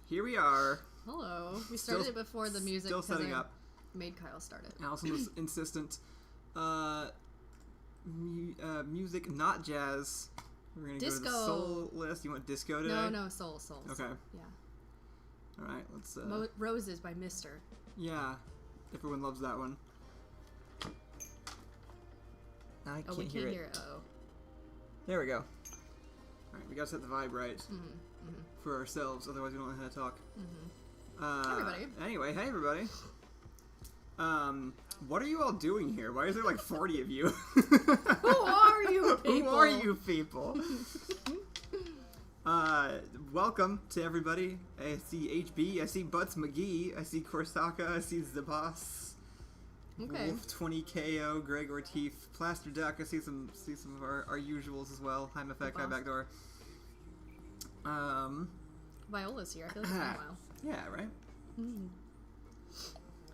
Here we are. Hello. We started it before the music. Still setting up. Made Kyle start it. Allison was insistent. Music, not jazz. We're gonna disco. Go to the soul list. You want disco today? No, soul. Okay. Yeah. All right, let's. Roses by Mister. Yeah, everyone loves that one. I can't we hear can't it. hear it. Oh. There we go. All right, we gotta set the vibe right for ourselves, otherwise we don't know how to talk. Hi, everybody. Anyway, hey everybody. What are you all doing here? Why is there like 40 of you? Who are you people? Who are you people? Welcome to everybody. I see HB, I see Butts McGee, I see Korsaka, I see Zabas, Okay. Wolf 20KO, Greg Ortiz, Plaster Duck. I see some of our usuals as well. Hi Mefek, hi Backdoor. Viola's here. I feel like it's been a while. Yeah, right?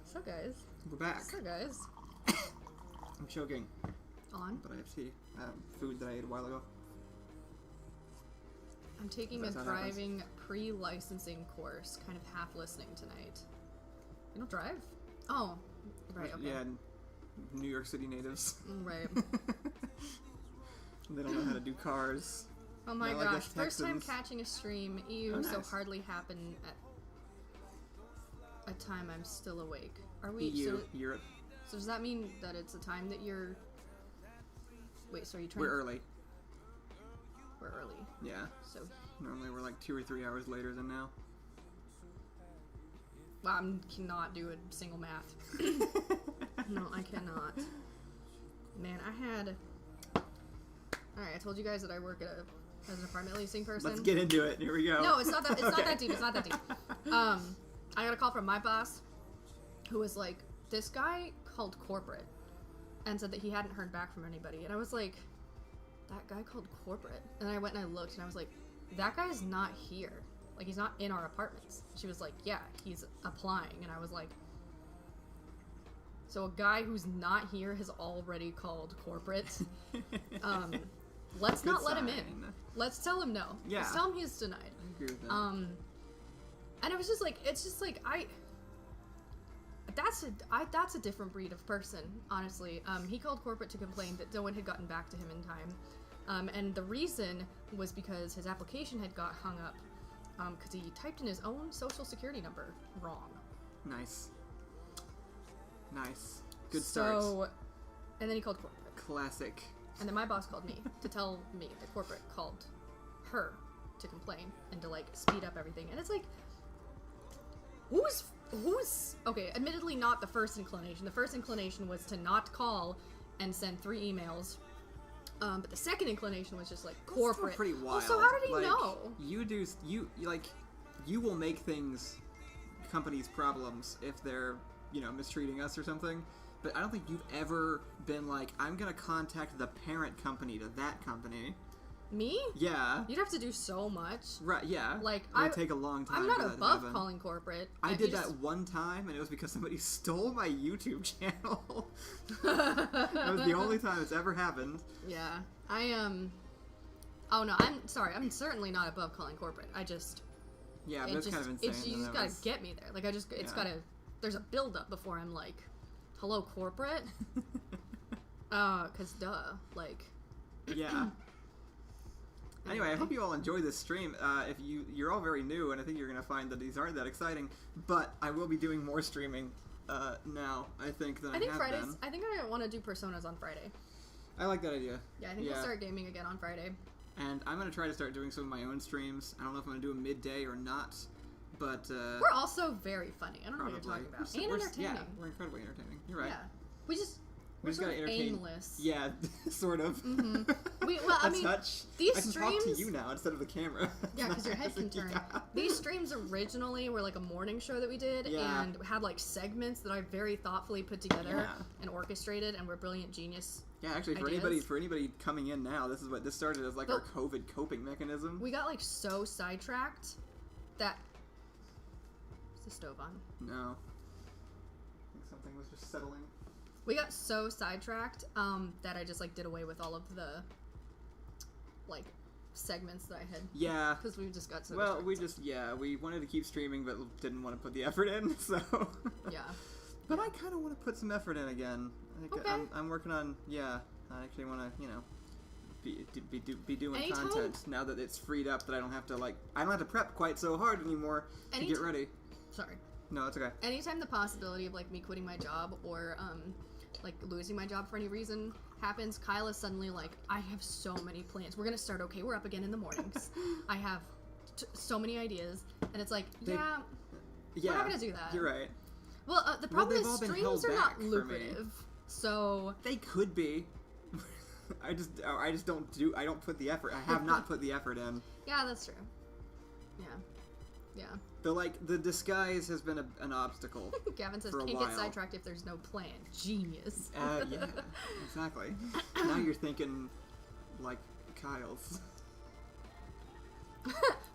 So guys. We're back. So guys. I'm choking. On. But I have tea. Food that I ate a while ago. I'm taking a driving pre-licensing course, kind of half listening tonight. You don't drive? Oh. Right, okay. Yeah, New York City natives. Right. They don't know how to do cars. Oh my Not gosh, like us first time Texans. catching a stream. Ew, Oh, so nice. hardly happened at a time I'm still awake. Are we Europe. So does that mean that it's a time that you're Wait, so are you trying We're early. We're early. Yeah. So Normally we're like 2 or 3 hours later than now. wow, I cannot do a single math. No, I cannot. Man, Alright, I told you guys that I work as an apartment leasing person. Let's get into it. Here we go. No, it's not that. It's Okay. not that deep. It's not that deep. I got a call from my boss, who was like, "This guy called corporate, and said that he hadn't heard back from anybody." And I was like, "That guy called corporate?" And then I went and I looked, and I was like, "That guy's not here. Like, he's not in our apartments." She was like, "Yeah, he's applying," and I was like, "So a guy who's not here has already called corporate." Let's not let him in. Let's tell him no. Yeah. Let's tell him he's denied. I agree with that. And it was just like, it's just like, that's a different breed of person, honestly. He called corporate to complain that no one had gotten back to him in time. And the reason was because his application had got hung up because he typed in his own social security number wrong. Nice. Good start. So, and then he called corporate. Classic. And then my boss called me to tell me that corporate called her to complain and to like speed up everything. And it's like, who's okay, admittedly not the first inclination. The first inclination was to not call and send 3 emails. But the second inclination was just like corporate. That's still pretty wild. So how did he like, know? You will make things companies' problems if they're, mistreating us or something. But I don't think you've ever been like, I'm gonna contact the parent company to that company. Me? Yeah. You'd have to do so much. Right, yeah. Like, it would take a long time. I'm not for that to above happen. calling corporate. I did that one time, and it was because somebody stole my YouTube channel. That was the only time it's ever happened. Yeah. Oh no, I'm sorry. I'm certainly not above calling corporate. Yeah, but it's kind of insane. You just gotta get me there. Like, it's gotta, there's a build up before I'm like, hello, corporate? Cause duh. Like. Yeah. Anyway, I hope you all enjoy this stream. If you're all very new, and I think you're gonna find that these aren't that exciting. But I will be doing more streaming now. I think than I have Fridays. been. I think I want to do Personas on Friday. I like that idea. Yeah, I think we'll start gaming again on Friday. And I'm gonna try to start doing some of my own streams. I don't know if I'm gonna do them midday or not, but we're also very funny. I don't know what you're talking about. And entertaining. Yeah, we're incredibly entertaining. You're right. Yeah, we just gotta entertain. aimless. Yeah, sort of. Mm-hmm. Touch. These I can streams. Talk to you now instead of the camera. Yeah, because your head can turn. Yeah. These streams originally were like a morning show that we did, and had like segments that I very thoughtfully put together and orchestrated, and were brilliant genius. Yeah, actually, for anybody coming in now, this is what this started as, like, our COVID coping mechanism. We got like so sidetracked that. Is the stove on? No. I think something was just settling. We got so sidetracked that I just like did away with all of the like segments that I had. Yeah. Because we just got so Well, distracted. we wanted to keep streaming, but didn't want to put the effort in, so. Yeah. But I kind of want to put some effort in again. I think Okay. I'm working on, I actually want to, be doing Anytime. content now that it's freed up, that I don't have to prep quite so hard anymore to get ready. Sorry. No, it's okay. Anytime the possibility of, like, me quitting my job or, like, losing my job for any reason happens, Kyle is suddenly like, I have so many plans. We're gonna start, okay, we're up again in the mornings. I have so many ideas. And it's like, we're not gonna do that. You're right. Well, the problem they've all is been streams held are back not for me. lucrative. So... They could be. I don't put the effort. I have not put the effort in. Yeah, that's true. Yeah. The disguise has been an obstacle. Gavin says, for a can't while. get sidetracked if there's no plan. Genius. Yeah, exactly. Now you're thinking like Kyle's.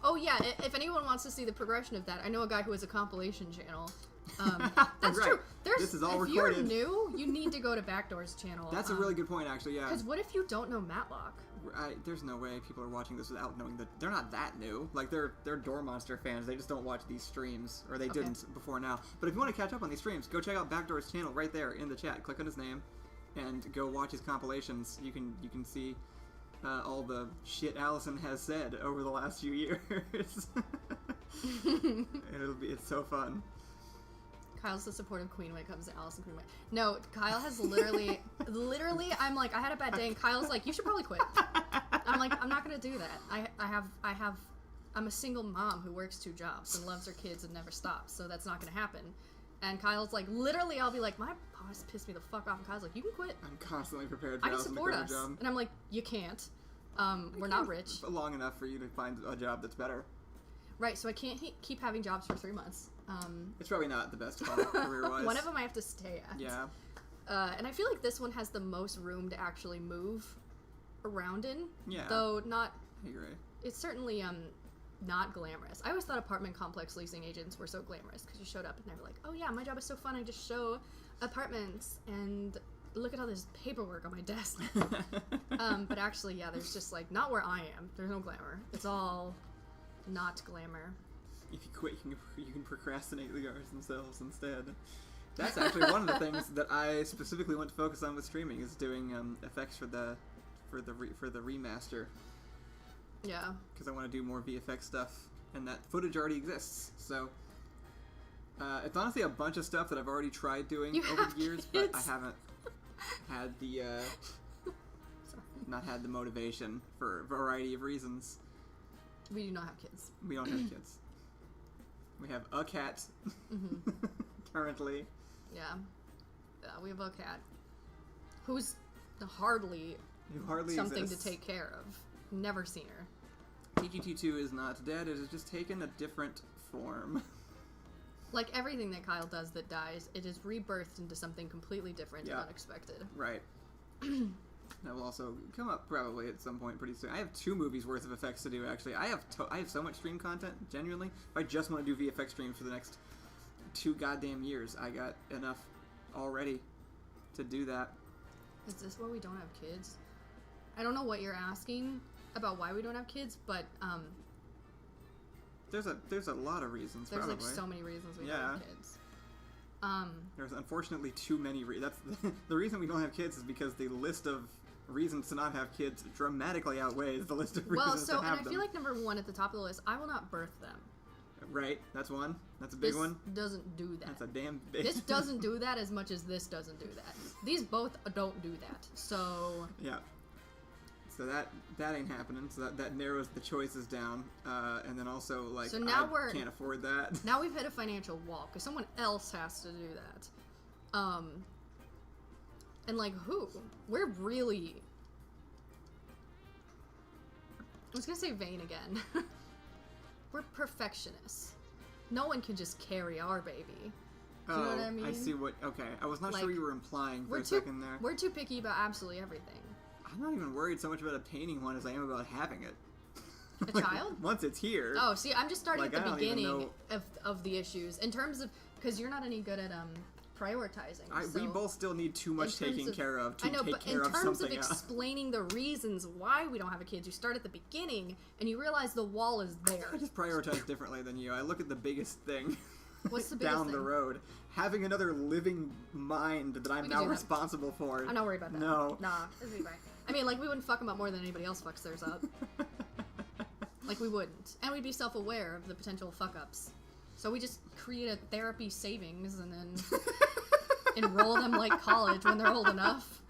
Oh yeah, if anyone wants to see the progression of that, I know a guy who has a compilation channel. That's Right. true. This is all if recorded. you're new, you need to go to Backdoor's channel. That's a really good point, actually. Yeah. Because what if you don't know Matlock? There's no way people are watching this without knowing that they're not that new. Like they're Door Monster fans. They just don't watch these streams, or they didn't before now. But if you want to catch up on these streams, go check out Backdoor's channel right there in the chat. Click on his name, and go watch his compilations. You can see all the shit Allison has said over the last few years. It's so fun. Kyle's the supportive queen when it comes to Allison Queen. No, Kyle has literally, I'm like, I had a bad day, and Kyle's like, you should probably quit. I'm like, I'm not gonna do that. I'm a single mom who works 2 jobs and loves her kids and never stops, so that's not gonna happen. And Kyle's like, literally, I'll be like, my boss pissed me the fuck off, and Kyle's like, you can quit. I'm constantly prepared for I can Allison to support quit us. her job. And I'm like, you can't. We're not rich. Long enough for you to find a job that's better. Right, so I can't keep having jobs for 3 months. It's probably not the best call career-wise. One of them I have to stay at. Yeah. And I feel like this one has the most room to actually move around in. Yeah. Though not... I agree. It's certainly not glamorous. I always thought apartment complex leasing agents were so glamorous because you showed up and they were like, oh yeah, my job is so fun. I just show apartments and look at all this paperwork on my desk. But actually, yeah, there's just like, not where I am. There's no glamour. It's all not glamour. If you quit, you can procrastinate the guards themselves instead. That's actually one of the things that I specifically want to focus on with streaming is doing effects for the remaster. Yeah. Because I want to do more VFX stuff, and that footage already exists. So it's honestly a bunch of stuff that I've already tried doing over the years, but I haven't had the not had the motivation for a variety of reasons. We do not have kids. We don't have kids. We have a cat currently. Yeah. We have a cat who's hardly something exists. to take care of. Never seen her. TGT2 is not dead. It has just taken a different form. Like everything that Kyle does that dies, it is rebirthed into something completely different and unexpected. Right. That will also come up probably at some point pretty soon. I have 2 movies worth of effects to do, actually. I have so much stream content, genuinely. If I just want to do VFX streams for the next 2 goddamn years, I got enough already to do that. Is this why we don't have kids? I don't know what you're asking about why we don't have kids, but there's a lot of reasons. There's probably. like so many reasons we don't have kids. There's unfortunately too many. That's the reason we don't have kids is because the list of reasons to not have kids dramatically outweighs the list of reasons to have them. And I feel like number 1 at the top of the list, I will not birth them. Right, that's one. That's a big one. This doesn't do that. That's a damn big. This doesn't do that as much as this doesn't do that. These both don't do that. So yeah. So that ain't happening. So that narrows the choices down. And then also like so now I can't afford that. Now we've hit a financial wall because someone else has to do that. And like who? We're really. I was gonna say vain again. We're perfectionists. No one can just carry our baby. Do you know what I mean? I see what. Okay, I was not sure you were implying for a second there. We're too picky about absolutely everything. I'm not even worried so much about obtaining one as I am about having it. A child? Once it's here. Oh, see, I'm just starting like, at the I don't even beginning know. of the issues in terms of because you're not any good at prioritizing. We both still need too much taking care of to take care of something else. In terms of explaining the reasons why we don't have a kid, you start at the beginning and you realize the wall is there. I just prioritize differently than you. I look at the biggest thing. What's the biggest down thing? the road? Having another living mind that I'm now responsible for. I'm not worried about that. No. Nah, it'll be fine. I mean, like, we wouldn't fuck them up more than anybody else fucks theirs up. Like, we wouldn't. And we'd be self-aware of the potential fuck-ups. So we just create a therapy savings and then enroll them like college when they're old enough.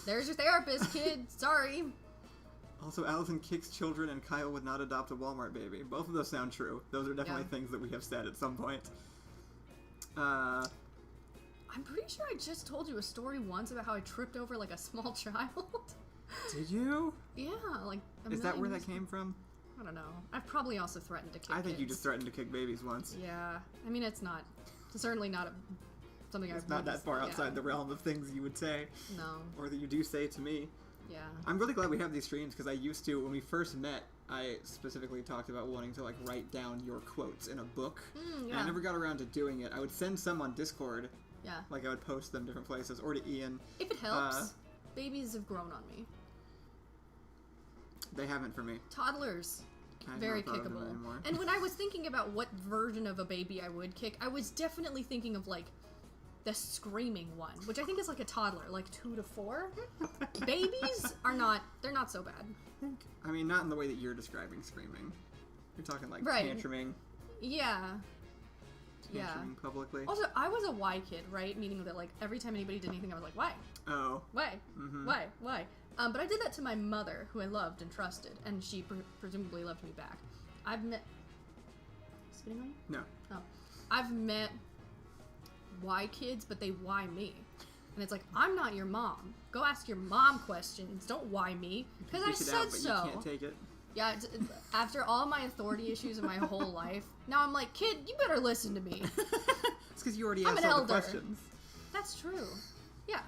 There's your therapist, kid. Sorry. Also, Allison kicks children and Kyle would not adopt a Walmart baby. Both of those sound true. Those are definitely things that we have said at some point. I'm pretty sure I just told you a story once about how I tripped over, like, a small child. Did you? Yeah, like... Is that where that came from? I don't know. I've probably also threatened to kick I think kids. you just threatened to kick babies once. Yeah. I mean, it's certainly not something I've... It's not that far outside the realm of things you would say. No. Or that you do say to me. Yeah. I'm really glad we have these streams, because I used to, when we first met, I specifically talked about wanting to, like, write down your quotes in a book. Yeah. And I never got around to doing it. I would send some on Discord. Yeah. Like, I would post them different places, or to Ian. If it helps, babies have grown on me. They haven't for me. Toddlers. Very kickable. And when I was thinking about what version of a baby I would kick, I was definitely thinking of, like, the screaming one, which I think is like a toddler, like 2 to 4. Babies they're not so bad. I mean, not in the way that you're describing screaming. You're talking like right. tantruming. Yeah. Tantruming publicly. Also, I was a why kid, right? Meaning that, like, every time anybody did anything, I was like, why? Oh. Why? Mm-hmm. Why? But I did that to my mother, who I loved and trusted, and she presumably loved me back. I've met... Spitting on you? No. Oh. I've met why kids, but they why me. And it's like, I'm not your mom. Go ask your mom questions. Don't why me. Because I said so. You can't take it. Yeah, after all my authority issues in my whole life, now I'm like, kid, you better listen to me. It's because you already asked all the questions. That's true. Yeah.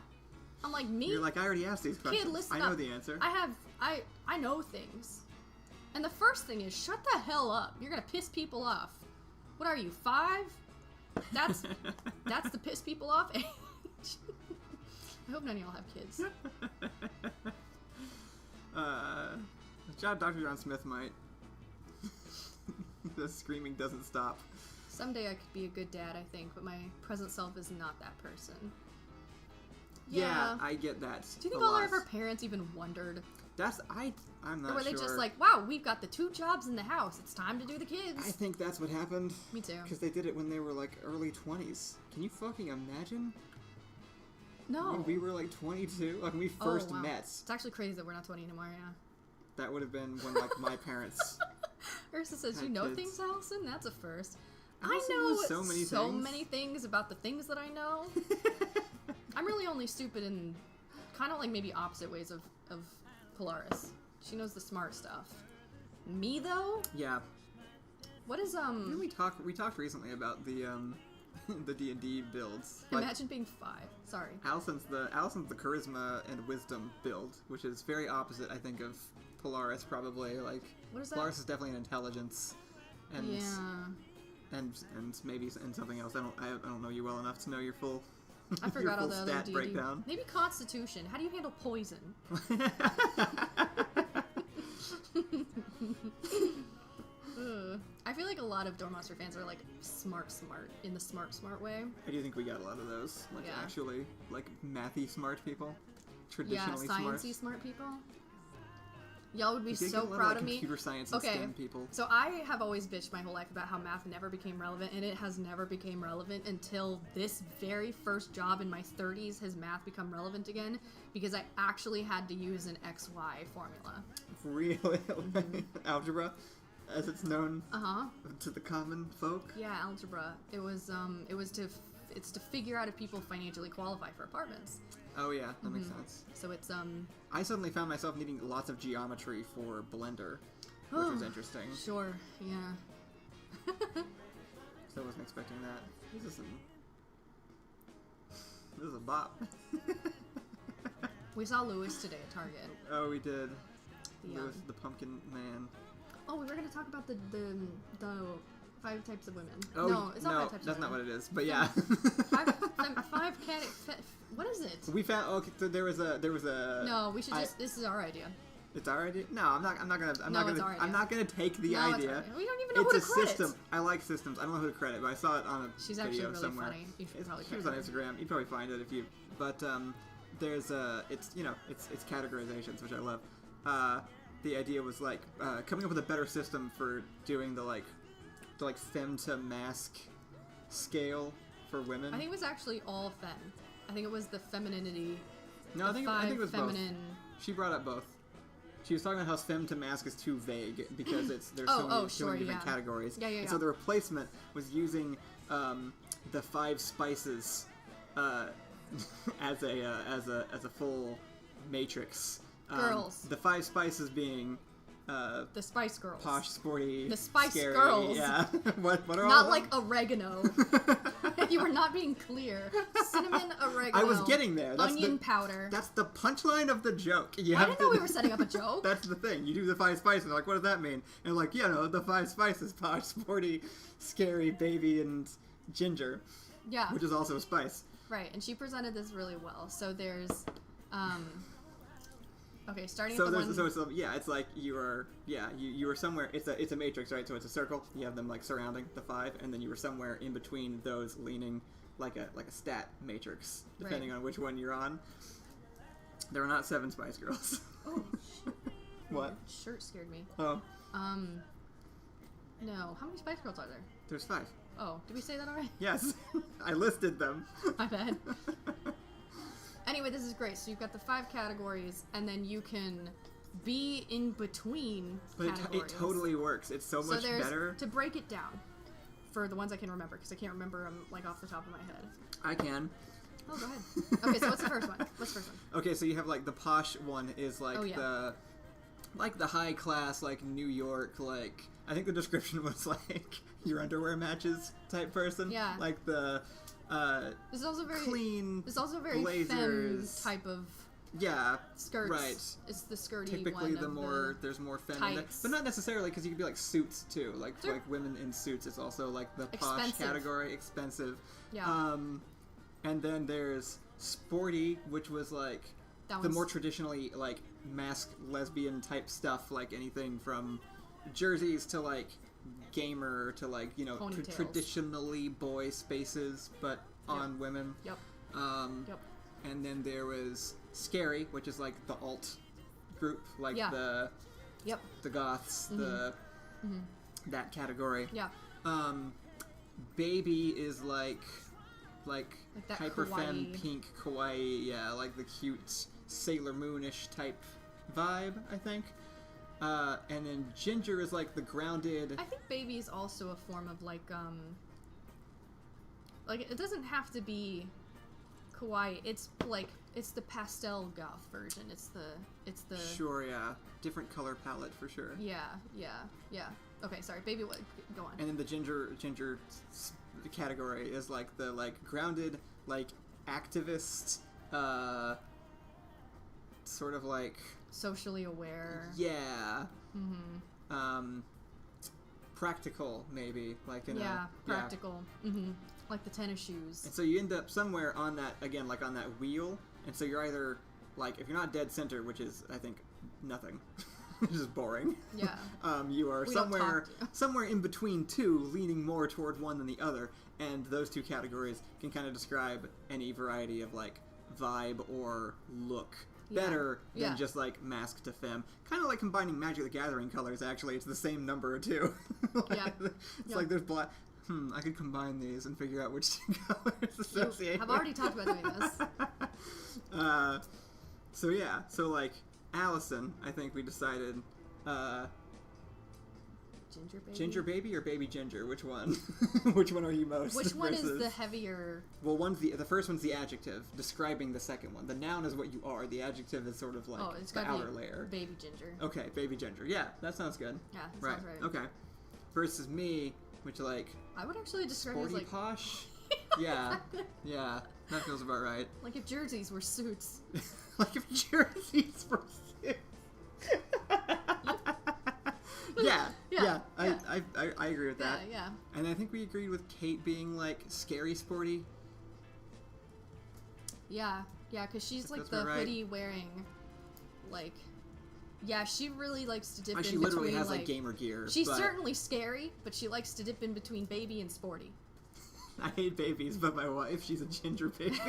I'm like, me? You're like, I already asked these questions. Kid, listen I know up. the answer. I know things. And the first thing is, shut the hell up. You're gonna piss people off. What are you, 5? That's the piss people off age. I hope none of y'all have kids. Dr. John Smith might. The screaming doesn't stop. Someday I could be a good dad, I think, but my present self is not that person. Yeah, I get that. Do you think all of our parents even wondered? I'm not sure. Or were they just like, wow, we've got the 2 jobs in the house. It's time to do the kids. I think that's what happened. Me too. Because they did it when they were like early 20s. Can you fucking imagine? No. When we were like 22, like when we first met. It's actually crazy that we're not 20 anymore, yeah. That would have been when like my parents. Ursa says, you know kids. Things, Allison? That's a first. Allison I know so many things about the things that I know. I'm really only stupid in kind of like maybe opposite ways of Polaris. She knows the smart stuff. Me though? Yeah. What is Didn't we talked recently about the the D&D builds. Imagine being 5. Sorry. Allison's the charisma and wisdom build, which is very opposite, I think, of Polaris probably. Like, what is that? Polaris is definitely an intelligence, and and maybe and something else. I don't know you well enough to know your full. I forgot all the other stat D&D. breakdown. Maybe Constitution. How do you handle poison? I feel like a lot of Doremaster fans are like smart in the smart way. I do think we got a lot of those, like actually like mathy smart people, traditionally sciencey smart people. Y'all would be so proud proud of me. Computer science and STEM people. So I have always bitched my whole life about how math never became relevant, and it has never became relevant until this very first job in my 30s has math become relevant again, because I actually had to use an XY formula. Really? Algebra, as it's known to the common folk? Yeah, algebra. It's to figure out if people financially qualify for apartments. Oh yeah, that makes sense. So it's I suddenly found myself needing lots of geometry for Blender, which was interesting. Sure, yeah. So I wasn't expecting that. This is a bop. We saw Lewis today at Target. Oh, we did. Lewis the Pumpkin Man. Oh, we were going to talk about the five types of women. Oh, no, it's not five types that's of not women. what it is. But yeah. What is it? We found. Okay, so there was a. No, we should just. This is our idea. It's our idea. No, I'm not gonna. It's our idea. I'm not gonna take the No, idea. it's we don't even know It's who a to credit. system. I like systems. I don't know who to credit, but I saw it on a She's video actually really somewhere. funny. You should probably She was credit on her. Instagram. You'd probably find it if you. But there's it's it's categorizations, which I love. The idea was like coming up with a better system for doing the femme to mask scale for women. I think it was actually all femme. I think it was the femininity. No, I think it was feminine. both. She brought up both. She was talking about how femme to mask is too vague because there's so many different categories. Yeah. And so the replacement was using the 5 spices as a full matrix. Girls. The 5 spices being The Spice Girls. posh, sporty, The Spice scary. Girls. Yeah. what are all Not of like them? oregano. You were not being clear. Cinnamon, oregano. I was getting there. That's onion powder. That's the punchline of the joke. I didn't know we were setting up a joke. That's the thing. You do the 5 spices, and they're like, what does that mean? And like, the 5 spices: posh, sporty, scary, baby, and ginger. Yeah. Which is also a spice. Right, and she presented this really well. So there's, okay, starting So at the there's one. so it's like you are somewhere. It's a matrix, right? So it's a circle. You have them like surrounding the 5, and then you were somewhere in between those, leaning like a stat matrix, depending on which one you're on. There are not 7 Spice Girls. Oh, shit. What? Your shirt scared me. Oh, No. How many Spice Girls are there? there's 5. Oh, did we say that already? Yes, I listed them. My bad. Anyway, this is great. So you've got the 5 categories, and then you can be in between But categories. it totally works. It's so much better. To break it down, for the ones I can remember, because I can't remember them like off the top of my head. I can. Oh, go ahead. Okay, so what's the first one? What's the first one? Okay, so you have like the posh one is like Oh, yeah. the high class, like New York, like I think the description was like your underwear matches type person. Yeah. Like the This is also very clean. This is also a very femme blazers. type of Yeah. skirts. Right. It's the skirty Typically, one. there's more feminine, tights. but not necessarily because you could be like suits too, like Sure. like women in suits. It's also like the posh Expensive. category, expensive. Yeah. And then there's sporty, which was like That the one's- more traditionally like masked lesbian type stuff, like anything from jerseys to like gamer to like Ponytails. traditionally boy spaces, but on women. Yep. Yep. And then there was scary, which is like the alt group, like Yeah. the goths, the that category. Yeah. Baby is like that hyper femme kawaii. pink kawaii, yeah, like the cute Sailor Moonish type vibe, I think. And then ginger is like the grounded. I think baby is also a form of like it doesn't have to be kawaii. It's like it's the pastel goth version. It's the Sure, yeah, different color palette for sure. Yeah. Okay, sorry, baby. What? Go on. And then the ginger category is like the grounded, like activist, sort of like Socially aware. yeah, practical maybe like in practical. Like the tennis shoes. And so you end up somewhere on that again, like on that wheel, and so you're either like if you're not dead center, which is I think nothing. Which is boring. Yeah. You are We don't talk to you. somewhere in between two, leaning more toward one than the other, and those two categories can kind of describe any variety of like vibe or look better than just like mask to femme. Kind of like combining Magic the Gathering colors. Actually, it's the same number too. It's like there's black. I could combine these and figure out which two colors associate. I've already talked about doing this. So like Allison, I think we decided Ginger baby. Ginger baby or baby ginger? Which one? Which one are you most? Which one is versus- the heavier? Well, the first one's the adjective describing the second one. The noun is what you are. The adjective is sort of like It's the got outer layer. Baby ginger. Okay, baby ginger. Yeah, that sounds good. Yeah, that sounds right. Okay. Versus me, which like I would actually describe it as sporty like posh. Yeah, that feels about right. like if jerseys were suits. Like if jerseys were Yeah. I agree with that. Yeah. And I think we agreed with Kate being like scary sporty. Yeah, because she's If like that's the right. hoodie wearing, like, yeah, she really likes to dip in She between, literally has like gamer gear. She's but certainly scary, but she likes to dip in between baby and sporty. I hate babies, but my wife, she's a ginger baby.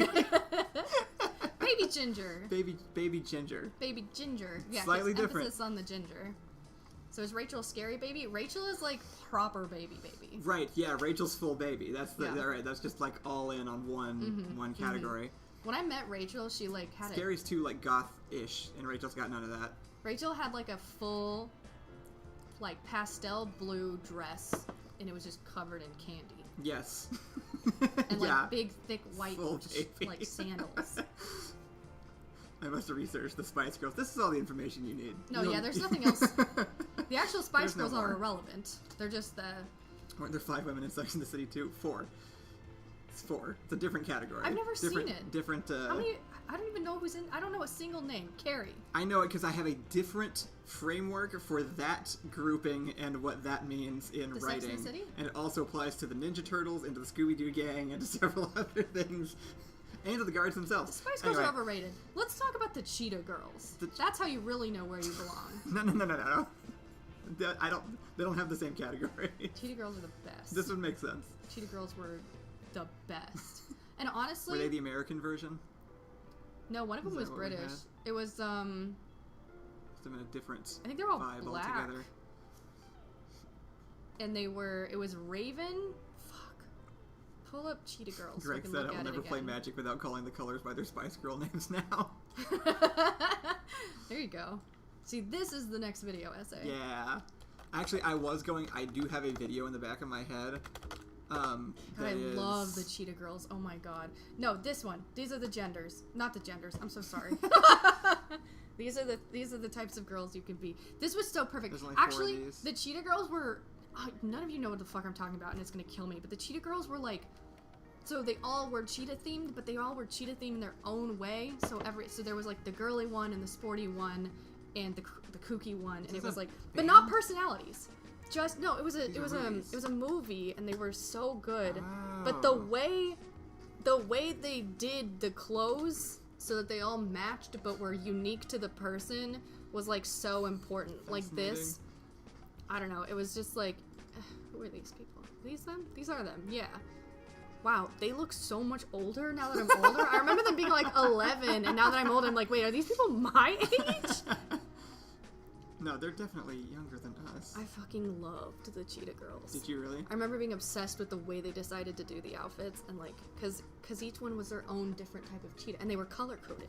Baby ginger. Baby ginger. Baby ginger. Yeah, Slightly different. Emphasis on the ginger. So is Rachel a scary baby? Rachel is like proper baby. Right, yeah, Rachel's full baby. That's the Yeah. right, that's just like all in on one category. When I met Rachel, she like had Scary's too like goth-ish, and Rachel's got none of that. Rachel had like a full, like pastel blue dress, and it was just covered in candy. Yes. And like big, thick white Full baby. like sandals. I must have researched the Spice Girls. This is all the information you need. No, You yeah, don't- there's nothing else. The actual Spice There's no Girls are more. irrelevant. They're just the. Weren't there 5 women in Sex and the City too? 4. It's 4. It's a different category. I've never different, seen it. Different. How many? I don't even know who's in. I don't know a single name. Carrie. I know it because I have a different framework for that grouping and what that means in The Sex writing. and the City? And it also applies to the Ninja Turtles, and to the Scooby-Doo gang, and to several other things. And to the guards themselves. The Spice Girls Anyway. are overrated. Let's talk about the Cheetah Girls. That's how you really know where you belong. No. They don't have the same category. Cheetah Girls are the best. This would make sense. Cheetah Girls were the best. And honestly, Were they the American version? no, one of them Is was that what we British. had? It was Must have been a different I think they're all vibe black. altogether. And it was Raven. Fuck. Pull up Cheetah Girls. Greg so I said can look I will at never it play again. Magic without calling the colors by their Spice Girl names now. There you go. See, this is the next video essay. Yeah. Actually, I do have a video in the back of my head. I love the Cheetah Girls. Oh my god. No, this one. These are the genders. Not the genders. I'm so sorry. These are the types of girls you can be. This was so perfect. There's only 4 of Actually, these. the Cheetah Girls were none of you know what the fuck I'm talking about, and it's gonna kill me. But the Cheetah Girls were like, so they all were cheetah themed, but they all were cheetah themed in their own way. So there was like the girly one and the sporty one, and the kooky one, and it was like, but not personalities. Just no, it was a movie, and they were so good. But the way they did the clothes so that they all matched but were unique to the person was like so important. Like this, I don't know. It was just like, who are these people? Are these them? These are them. Yeah. Wow, they look so much older now that I'm older. I remember them being like 11, and now that I'm older, I'm like, wait, are these people my age? No, they're definitely younger than us. I fucking loved the Cheetah Girls. Did you really? I remember being obsessed with the way they decided to do the outfits, and like, cause each one was their own different type of cheetah, and they were color coded.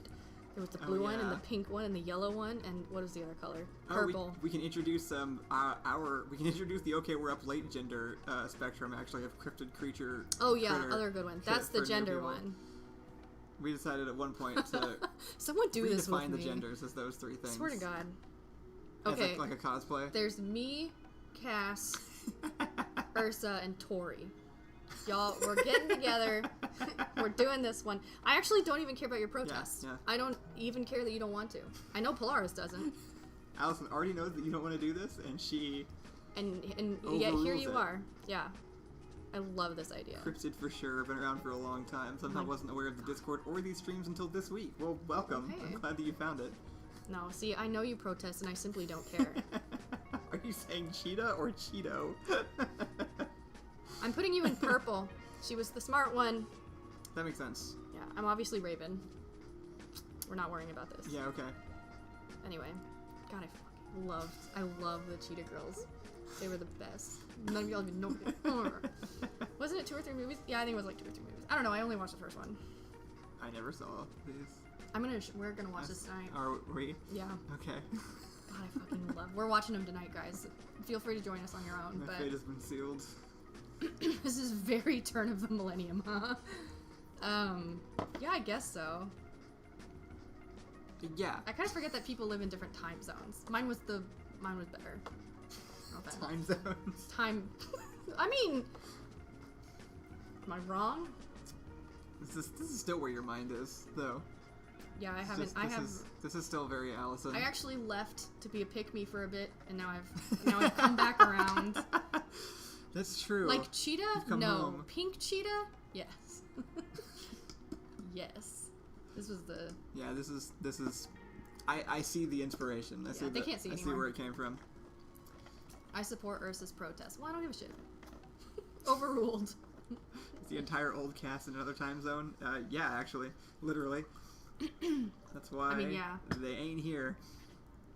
There was the blue one and the pink one and the yellow one, and what was the other color? Purple. We can introduce we can introduce the okay we're up late gender spectrum actually of cryptid creature. Oh yeah, critter other good one. shit That's the for new gender people. one. We decided at one point to Someone do this with redefine the me. genders as those 3 things. Swear to God. As Okay. like a cosplay. There's me, Cass, Ursa, and Tori. Y'all, we're getting together. We're doing this one. I actually don't even care about your protests. Yeah. I don't even care that you don't want to. I know Polaris doesn't. Allison already knows that you don't want to do this, and she And yet here Overrules you it. are. Yeah. I love this idea. cryptid for sure, been around for a long time. Somehow wasn't aware of the Discord or these streams until this week. Well, welcome. Okay. I'm glad that you found it. No, see, I know you protest and I simply don't care. Are you saying cheetah or Cheeto? I'm putting you in purple. She was the smart one. That makes sense. Yeah, I'm obviously Raven. We're not worrying about this. Yeah, okay. Anyway, God, I love the Cheetah Girls. They were the best. None of y'all even know who they are. Wasn't it 2 or 3 movies? Yeah, I think it was like 2 or 3 movies. I don't know. I only watched the first one. I never saw these. We're gonna watch this tonight. Are we? Yeah. Okay. God, I fucking love. We're watching them tonight, guys. Feel free to join us on your own. My but fate has been sealed. this is very turn of the millennium, huh? Yeah, I guess so. Yeah. I kind of forget that people live in different time zones. Mine was better. Okay. Time zones. Time. I mean, am I wrong? This is still where your mind is, though. Yeah, I haven't. This is still very Allison. I actually left to be a pick-me for a bit, and now I've come back around. That's true. Like cheetah? No. Home. Pink cheetah? Yes. Yes. This was the. Yeah, this is. I see the inspiration. They can't see I anymore. see where it came from. I support Ursa's protest. Well, I don't give a shit. Overruled. Is the entire old cast in another time zone? Yeah, actually, literally. That's why. I mean, yeah. They ain't here.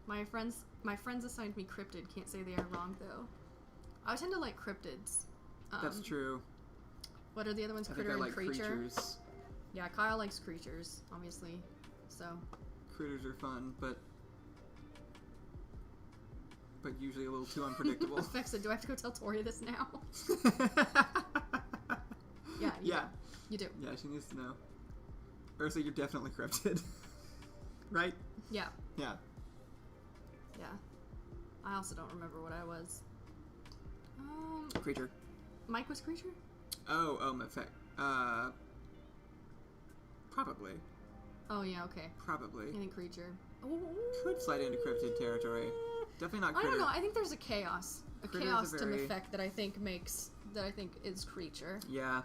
My friends assigned me cryptid. Can't say they are wrong though. I tend to like cryptids. That's true. What are the other ones? I Critter think I and like creature. creatures. Yeah, Kyle likes creatures, obviously. So. Critters are fun, but usually a little too unpredictable. Vexa, do I have to go tell Tori this now? Yeah. You do. Yeah, she needs to know. Ursa, you're definitely cryptid. Right? Yeah. Yeah. Yeah. I also don't remember what I was. Creature. Mike was creature? Effect. Probably. Oh, yeah, okay. Probably. I think creature. Could slide into cryptid territory. Definitely not critter. I don't know. I think there's a chaos. A Critter chaos is a very... effect that I think is creature. Yeah.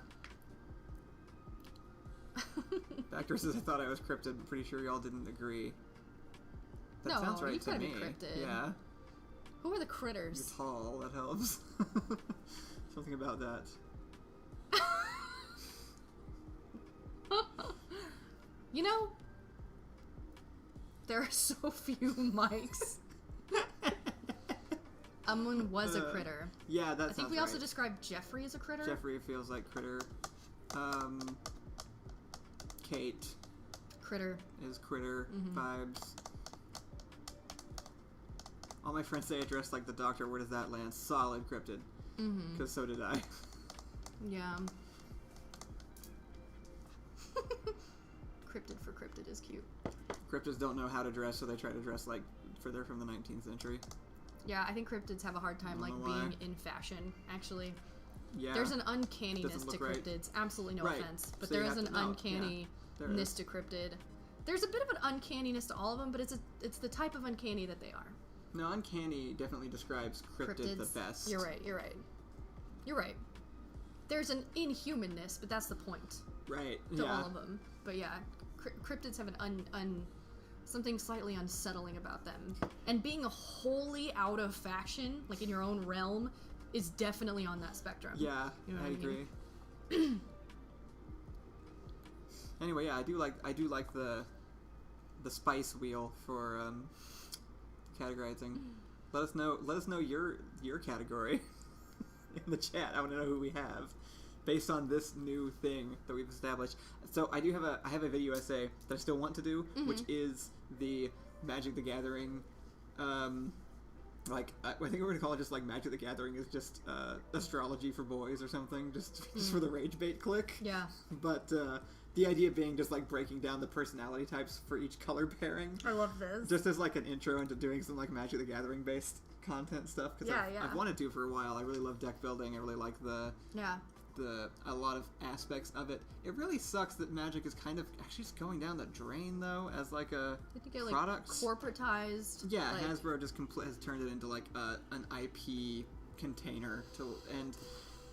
Back says I thought I was cryptid. I'm pretty sure y'all didn't agree. That No, sounds right you to gotta me. be cryptid. Yeah. Who are the critters? You're tall. That helps. Something about that. You know, there are so few mics. Amun was a critter. Yeah, that I think we also described Jeffrey as a critter. Jeffrey feels like critter. Kate. Critter. Is critter vibes. All my friends say I dress like the Doctor. Where does that land? Solid cryptid. Because so did I. Yeah. Cryptid for cryptid is cute. Cryptids don't know how to dress, so they try to dress like they're from the 19th century. Yeah, I think cryptids have a hard time like why. being in fashion, actually. Yeah. There's an uncanniness to right. cryptids. Absolutely no offense. But So there you is have an to know. uncanniness to cryptid. There's a bit of an uncanniness to all of them, but it's the type of uncanny that they are. No, uncanny definitely describes cryptid the best. You're right. There's an inhumanness, but that's the point. Right. To all of them. But yeah, cryptids have an something slightly unsettling about them. And being wholly out of fashion, like in your own realm, is definitely on that spectrum. Yeah, you know I what agree. Anyway, yeah, I do like the spice wheel for categorizing. Let us know your category in the chat. I want to know who we have based on this new thing that we've established. So I have a video essay that I still want to do, which is the Magic the Gathering. I think we're gonna call it just like Magic the Gathering is just astrology for boys or something, just for the rage bait click. Yeah. But the idea being just like breaking down the personality types for each color pairing. I love this. Just as like an intro into doing some like Magic the Gathering based content stuff. Because I've wanted to for a while. I really love deck building. I really like a lot of aspects of it. It really sucks that Magic is kind of actually just going down the drain though as like a product. Corporatized. Yeah, like, Hasbro just has turned it into like an IP container and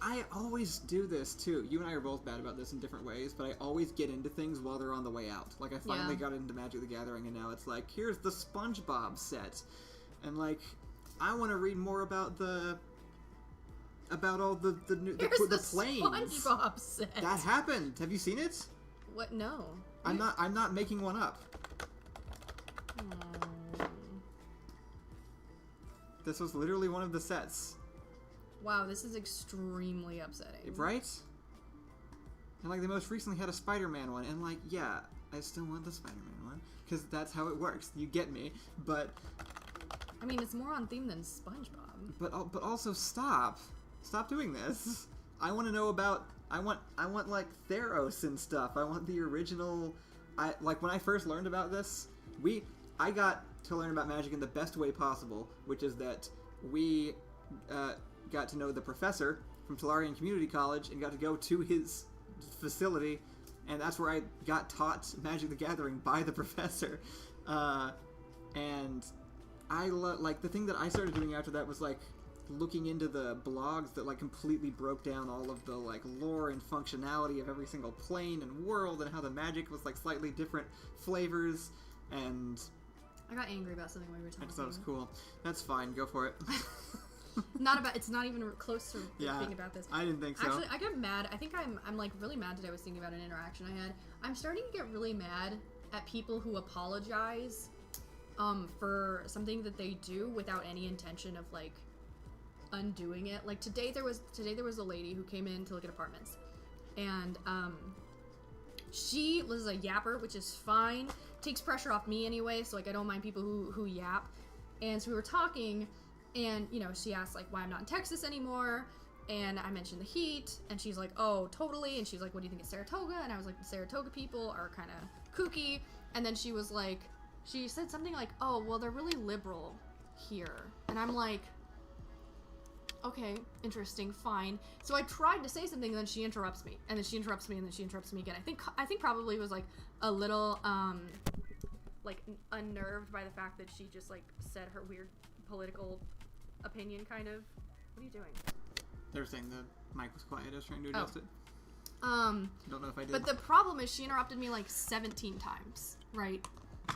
I always do this too. You and I are both bad about this in different ways, but I always get into things while they're on the way out. Like I finally got into Magic the Gathering, and now it's like, here's the SpongeBob set, and like I want to read more about all the planes. SpongeBob set. That happened. Have you seen it? What? No. I'm not making one up. This was literally one of the sets. Wow, this is extremely upsetting. Right? And like they most recently had a Spider-Man one, and like, yeah, I still want the Spider-Man one because that's how it works. You get me, but I mean, it's more on theme than SpongeBob. But also stop doing this. I want to know about. I want like Theros and stuff. I want the original. Like when I first learned about this, I got to learn about Magic in the best way possible, which is that we got to know the professor from Tolarian Community College and got to go to his facility and that's where I got taught Magic the Gathering by the professor. And I like the thing that I started doing after that was like looking into the blogs that like completely broke down all of the like lore and functionality of every single plane and world, and how the magic was like slightly different flavors. And I got angry about something when we were talking. that was cool. That's fine. Go for it. It's not even close to being about this. I didn't think so. Actually, I get mad. I think I'm like really mad today. I was thinking about an interaction I had. I'm starting to get really mad at people who apologize for something that they do without any intention of like undoing it. Like today there was a lady who came in to look at apartments, and she was a yapper, which is fine. Takes pressure off me anyway, so like I don't mind people who yap. And so we were talking, and you know, she asked like why I'm not in Texas anymore, and I mentioned the heat, and she's like, oh totally, and she's like, what do you think of Saratoga? And I was like, the Saratoga people are kind of kooky. And then she was like, she said something like, oh well, they're really liberal here. And I'm like, okay, interesting, fine. So I tried to say something, and then she interrupts me, and then she interrupts me, and then she interrupts me again. I think probably it was like a little like unnerved by the fact that she just like said her weird political opinion, kind of. What are you doing? They were saying the mic was quiet. I was trying to adjust it. Don't know if I did. But the problem is she interrupted me like 17 times, right?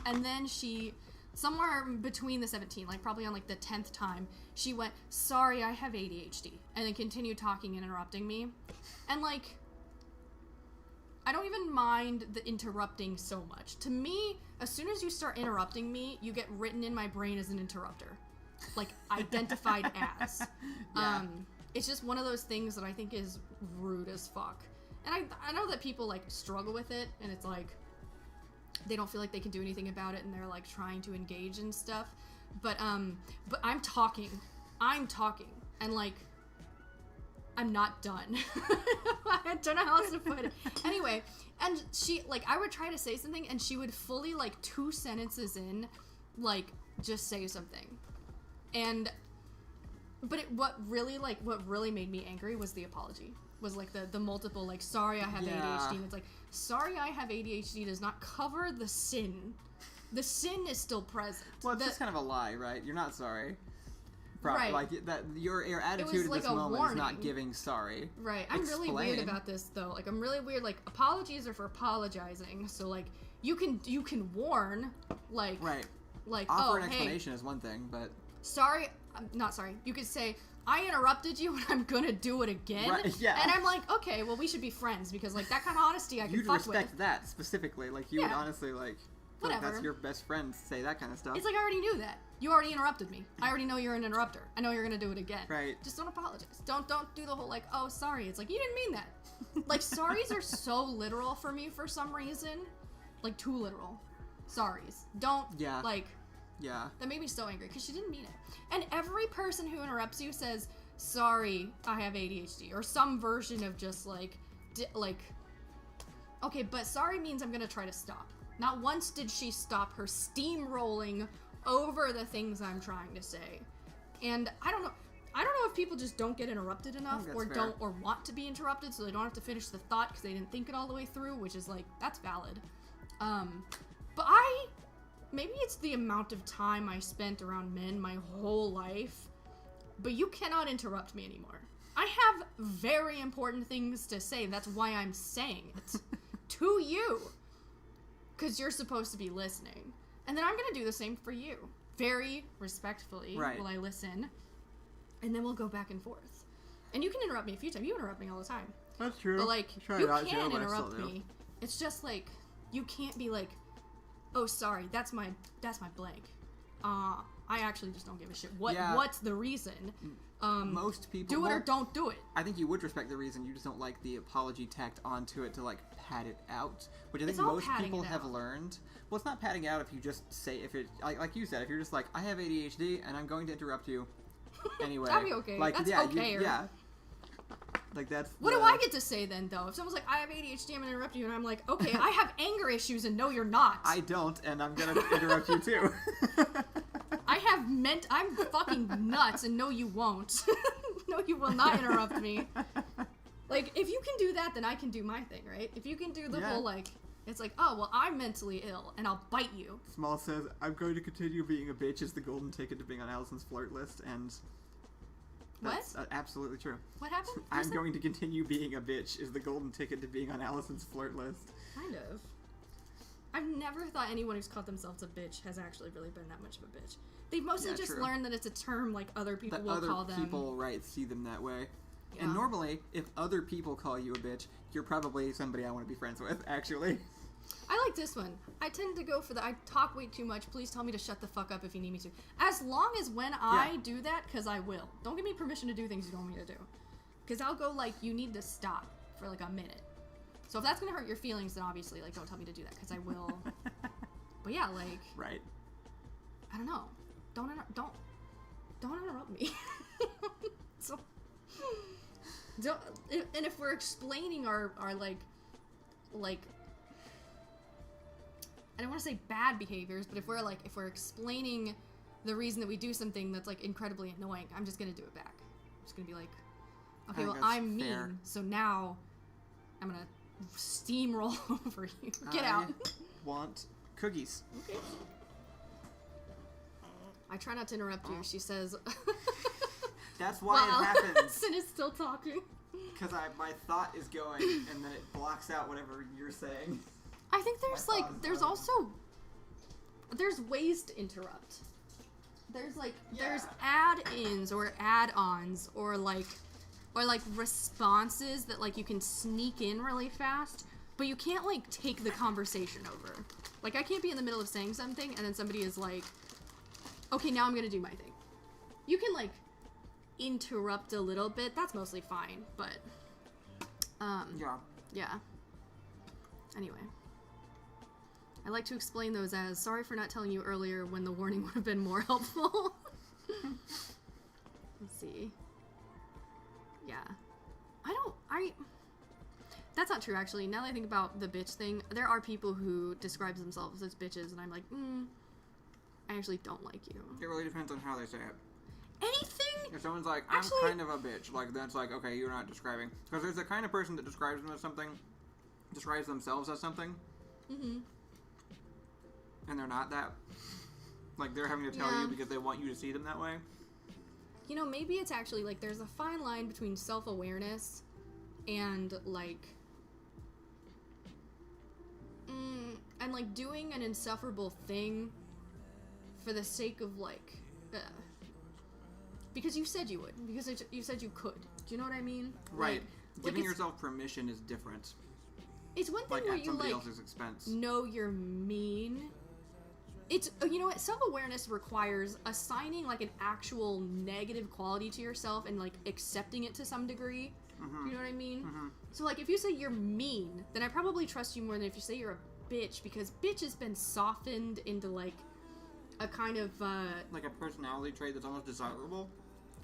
And then she, somewhere between the 17, like probably on like the 10th time, she went, sorry, I have ADHD, and then continued talking and interrupting me. And like, I don't even mind the interrupting so much. To me, as soon as you start interrupting me, you get written in my brain as an interrupter. Like, identified as. Yeah. It's just one of those things that I think is rude as fuck. And I know that people, like, struggle with it, and it's like, they don't feel like they can do anything about it, and they're, like, trying to engage in stuff. But I'm talking, and, like, I'm not done. I don't know how else to put it. Anyway, and she, like, I would try to say something, and she would fully, like, 2 sentences in, like, just say something. But what really made me angry was the apology. Was, like, the multiple, like, sorry I have ADHD, and it's like, sorry I have ADHD does not cover the sin. The sin is still present. Well, it's just kind of a lie, right? You're not sorry. Right. Like, that, your attitude at like this moment warning. is not giving sorry. Right. I'm really weird about this, though. Like, I'm really weird. Like, apologies are for apologizing. So, like, you can warn, like... Right. Like, offer an explanation is one thing, but... Sorry, not sorry. You could say, I interrupted you and I'm gonna do it again. Right, yeah. And I'm like, okay, well, we should be friends, because, like, that kind of honesty I can You'd fuck with. You'd respect that, specifically. Like, you would honestly, like... Whatever. Like, that's your best friend say that kind of stuff. It's like, I already knew that. You already interrupted me. I already know you're an interrupter. I know you're gonna do it again. Right. Just don't apologize. Don't do the whole, like, oh, sorry. It's like, you didn't mean that. Like, sorries are so literal for me for some reason. Like, too literal. Sorries. Don't, like... Yeah. That made me so angry, because she didn't mean it. And every person who interrupts you says, sorry, I have ADHD, or some version of just, like, okay, but sorry means I'm gonna try to stop. Not once did she stop her steamrolling over the things I'm trying to say. And I don't know if people just don't get interrupted enough, or fair. don't, or want to be interrupted, so they don't have to finish the thought because they didn't think it all the way through, which is, like, that's valid. But maybe it's the amount of time I spent around men my whole life, but you cannot interrupt me anymore. I have very important things to say. That's why I'm saying it to you, because you're supposed to be listening. And then I'm going to do the same for you. Very respectfully will I listen, and then we'll go back and forth. And you can interrupt me a few times. You interrupt me all the time. That's true. But, like, you can interrupt me. It's just, like, you can't be like, oh, sorry, that's my blank. I actually just don't give a shit. What's the reason? Most people do it or don't do it. I think you would respect the reason. You just don't like the apology tacked onto it to, like, pad it out, which I think most people have learned. Well, it's not padding out if you just say, if it, like you said, if you're just like, I have ADHD and I'm going to interrupt you anyway. That'd be okay. Like, that's okay. Like, that's what do I get to say then, though? If someone's like, I have ADHD, I'm gonna interrupt you, and I'm like, okay, I have anger issues, and no, you're not. I don't, and I'm gonna interrupt you too. I'm fucking nuts, and no, you won't. No, you will not interrupt me. Like, if you can do that, then I can do my thing, right? If you can do the Yeah. whole, like, it's like, oh, well, I'm mentally ill, and I'll bite you. Small says, I'm going to continue being a bitch is the golden ticket to being on Allison's flirt list, and that's absolutely true. What happened? I'm going to continue being a bitch is the golden ticket to being on Allison's flirt list. Kind of. I've never thought anyone who's called themselves a bitch has actually really been that much of a bitch. They've mostly just true. learned that it's a term like other people That will other call them. people, right, see them that way. Yeah. And normally, if other people call you a bitch, you're probably somebody I want to be friends with, actually. I like this one. I tend to go for the I talk way too much. Please tell me to shut the fuck up if you need me to. As long as when I do that, because I will. Don't give me permission to do things you don't want me to do. Because I'll go like, you need to stop for like a minute. So if that's going to hurt your feelings, then obviously, like, don't tell me to do that, because I will. But yeah, like... Right. I don't know. Don't interrupt me. So... and if we're explaining our like... I don't want to say bad behaviors, but if we're explaining the reason that we do something that's like incredibly annoying, I'm just gonna do it back. I'm just gonna be like, okay, well, I'm fair. mean, so now I'm gonna steamroll over you. Get out. Want cookies. Okay. I try not to interrupt you. She says. That's why it happens. Sin is still talking. Because my thought is going, and then it blocks out whatever you're saying. I think there's ways to interrupt. There's add-ins or add-ons or like responses that like you can sneak in really fast, but you can't like take the conversation over. Like I can't be in the middle of saying something and then somebody is like, okay, now I'm gonna do my thing. You can like interrupt a little bit. That's mostly fine, but yeah. Anyway. I like to explain those as, sorry for not telling you earlier when the warning would have been more helpful. Let's see. Yeah. That's not true, actually. Now that I think about the bitch thing, there are people who describe themselves as bitches, and I'm like, I actually don't like you. It really depends on how they say it. Anything? If someone's like, I'm kind of a bitch, like, that's like, okay, you're not describing. Because there's the kind of person that describes themselves as something. Mm-hmm. And they're not that. Like, they're having to tell you because they want you to see them that way. You know, maybe it's actually, like, there's a fine line between self-awareness and, like... and, like, doing an insufferable thing for the sake of, like... because you said you would. Because you said you could. Do you know what I mean? Right. Like, Giving yourself permission is different. It's one thing like where at you, somebody like, else's expense. know you're mean... It's, you know what, self-awareness requires assigning, like, an actual negative quality to yourself and, like, accepting it to some degree. Mm-hmm. You know what I mean? Mm-hmm. So, like, if you say you're mean, then I probably trust you more than if you say you're a bitch, because bitch has been softened into, like, a kind of, like a personality trait that's almost desirable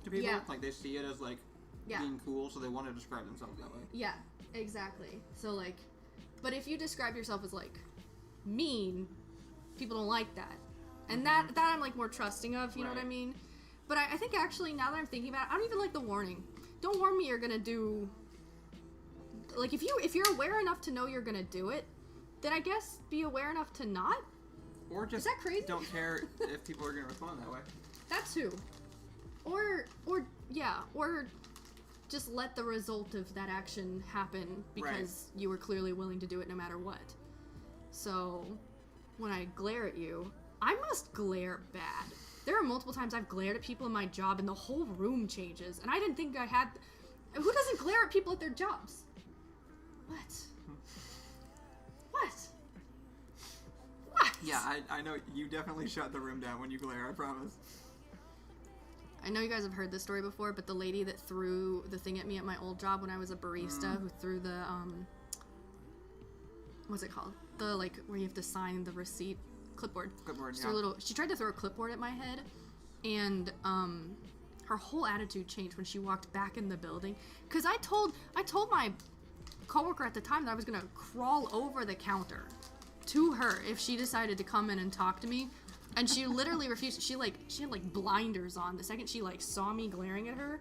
to people. Yeah. Like, they see it as, like, being cool, so they want to describe themselves that way. Yeah, exactly. So, like, but if you describe yourself as, like, mean... people don't like that. And that I'm, like, more trusting of, you know what I mean? But I think, actually, now that I'm thinking about it, I don't even like the warning. Don't warn me you're gonna do... Like, if you're aware enough to know you're gonna do it, then I guess be aware enough to not? Or just Is that crazy? don't care if people are gonna respond that way. That too. Or just let the result of that action happen because you were clearly willing to do it no matter what. So... when I glare at you, I must glare bad. There are multiple times I've glared at people in my job and the whole room changes, and I didn't think I had... Who doesn't glare at people at their jobs? What? What? What? Yeah, I know you definitely shut the room down when you glare, I promise. I know you guys have heard this story before, but the lady that threw the thing at me at my old job when I was a barista, who threw the, what's it called? The, like, where you have to sign the receipt. Clipboard, yeah. She tried to throw a clipboard at my head, and, her whole attitude changed when she walked back in the building. Because I told my coworker at the time that I was gonna crawl over the counter to her if she decided to come in and talk to me. And she literally refused. She had, like, blinders on the second she, like, saw me glaring at her.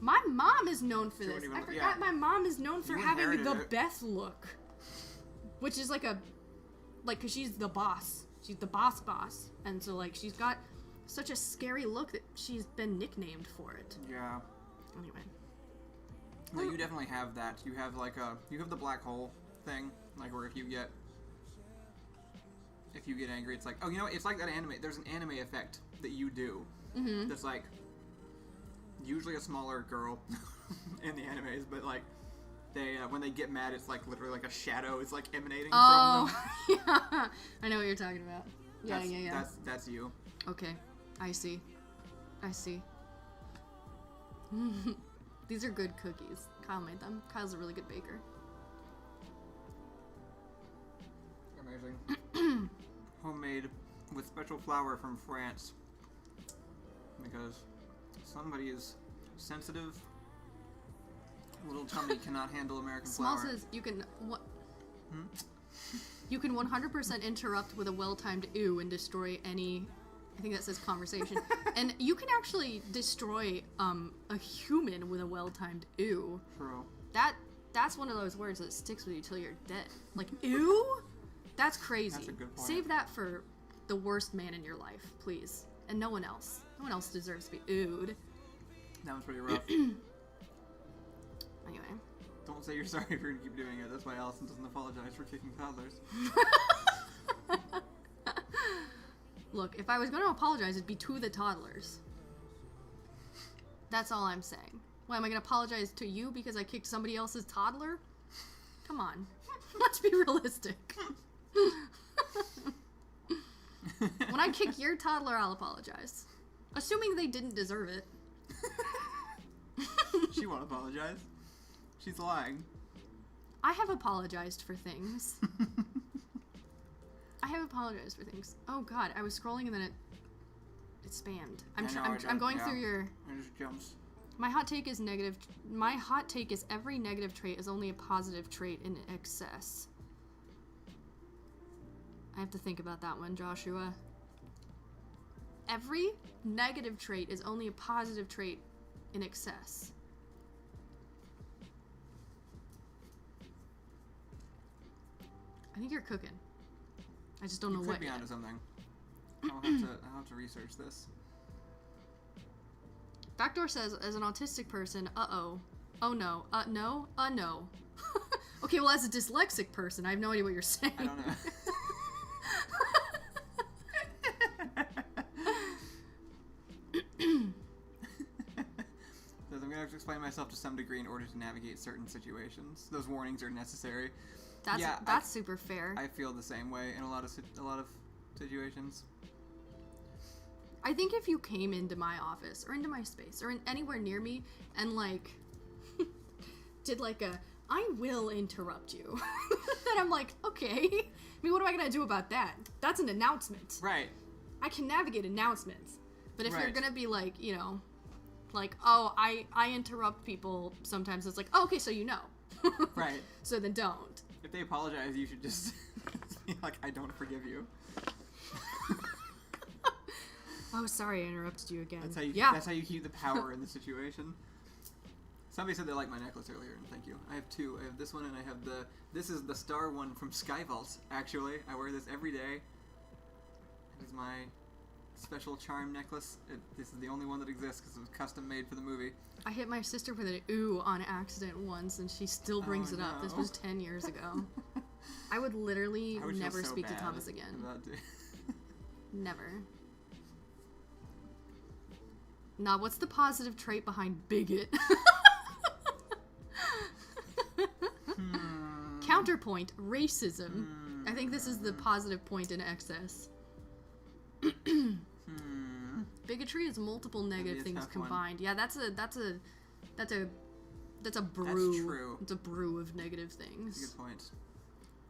My mom is known for She this. wouldn't I even- forgot yeah. my mom is known for You having the inherited it. Beth look. Which is like because she's the boss. She's the boss. And so, like, she's got such a scary look that she's been nicknamed for it. Yeah. Anyway. No, you definitely have that. You have, like, you have the black hole thing, like, where if you get angry, it's like, oh, you know, it's like that anime. There's an anime effect that you do. Mm-hmm. That's, like, usually a smaller girl in the animes, but, like, they, when they get mad, it's, like, literally like a shadow is, like, emanating from them. Yeah. I know what you're talking about. Yeah, yeah. That's you. Okay. I see. These are good cookies. Kyle made them. Kyle's a really good baker. Amazing. Homemade with special flour from France. Because somebody is sensitive. Little tummy cannot handle American Small flour. says you can you can 100% interrupt with a well-timed ew and destroy any. I think that says conversation. And you can actually destroy a human with a well-timed ew. True. That's one of those words that sticks with you till you're dead. Like, ew? That's crazy. That's a good point. Save that for the worst man in your life, please. And no one else. No one else deserves to be ooed. That was pretty rough. Anyway. Don't say you're sorry if you're gonna keep doing it. That's why Allison doesn't apologize for kicking toddlers. Look, if I was going to apologize, it'd be to the toddlers. That's all I'm saying. Why, am I going to apologize to you because I kicked somebody else's toddler? Come on. Let's be realistic. When I kick your toddler, I'll apologize. Assuming they didn't deserve it. She won't apologize. She's lying. I have apologized for things. I have apologized for things. Oh god, I was scrolling and then it spammed. I'm going through your. It just jumps. My hot take is negative. My hot take is every negative trait is only a positive trait in excess. I have to think about that one, Joshua. Every negative trait is only a positive trait in excess. I think you're cooking. I just don't know what. Could be yet. onto something. I'll have to research this. Backdoor says, as an autistic person, oh no, no, no. Okay, well, as a dyslexic person, I have no idea what you're saying. I don't know. Says, I'm gonna have to explain myself to some degree in order to navigate certain situations. Those warnings are necessary. That's super fair. I feel the same way in a lot of situations. I think if you came into my office or into my space or anywhere near me and like did like a I will interrupt you, then I'm like, okay. I mean, what am I gonna do about that? That's an announcement. Right. I can navigate announcements, but if you're Right. gonna be like, you know, like, oh, I interrupt people sometimes, it's like, oh, okay, so you know. Right. So then don't. If they apologize, you should just be like, I don't forgive you. Oh, sorry, I interrupted you again. That's how you. Yeah. That's how you keep the power in the situation. Somebody said they liked my necklace earlier, and thank you. I have two. I have this one, and I have this is the star one from Skyvault, actually. I wear this every day. It is my special charm necklace. This is the only one that exists because it was custom made for the movie. I hit my sister with an ooh on accident once, and she still brings it up. This was 10 years ago. I would literally never speak to Thomas again. Never. Now, what's the positive trait behind bigot? Counterpoint, racism. I think this is the positive point in excess. Bigotry is multiple negative things combined. Yeah, that's a brew. That's true. It's a brew of negative things. That's a good point.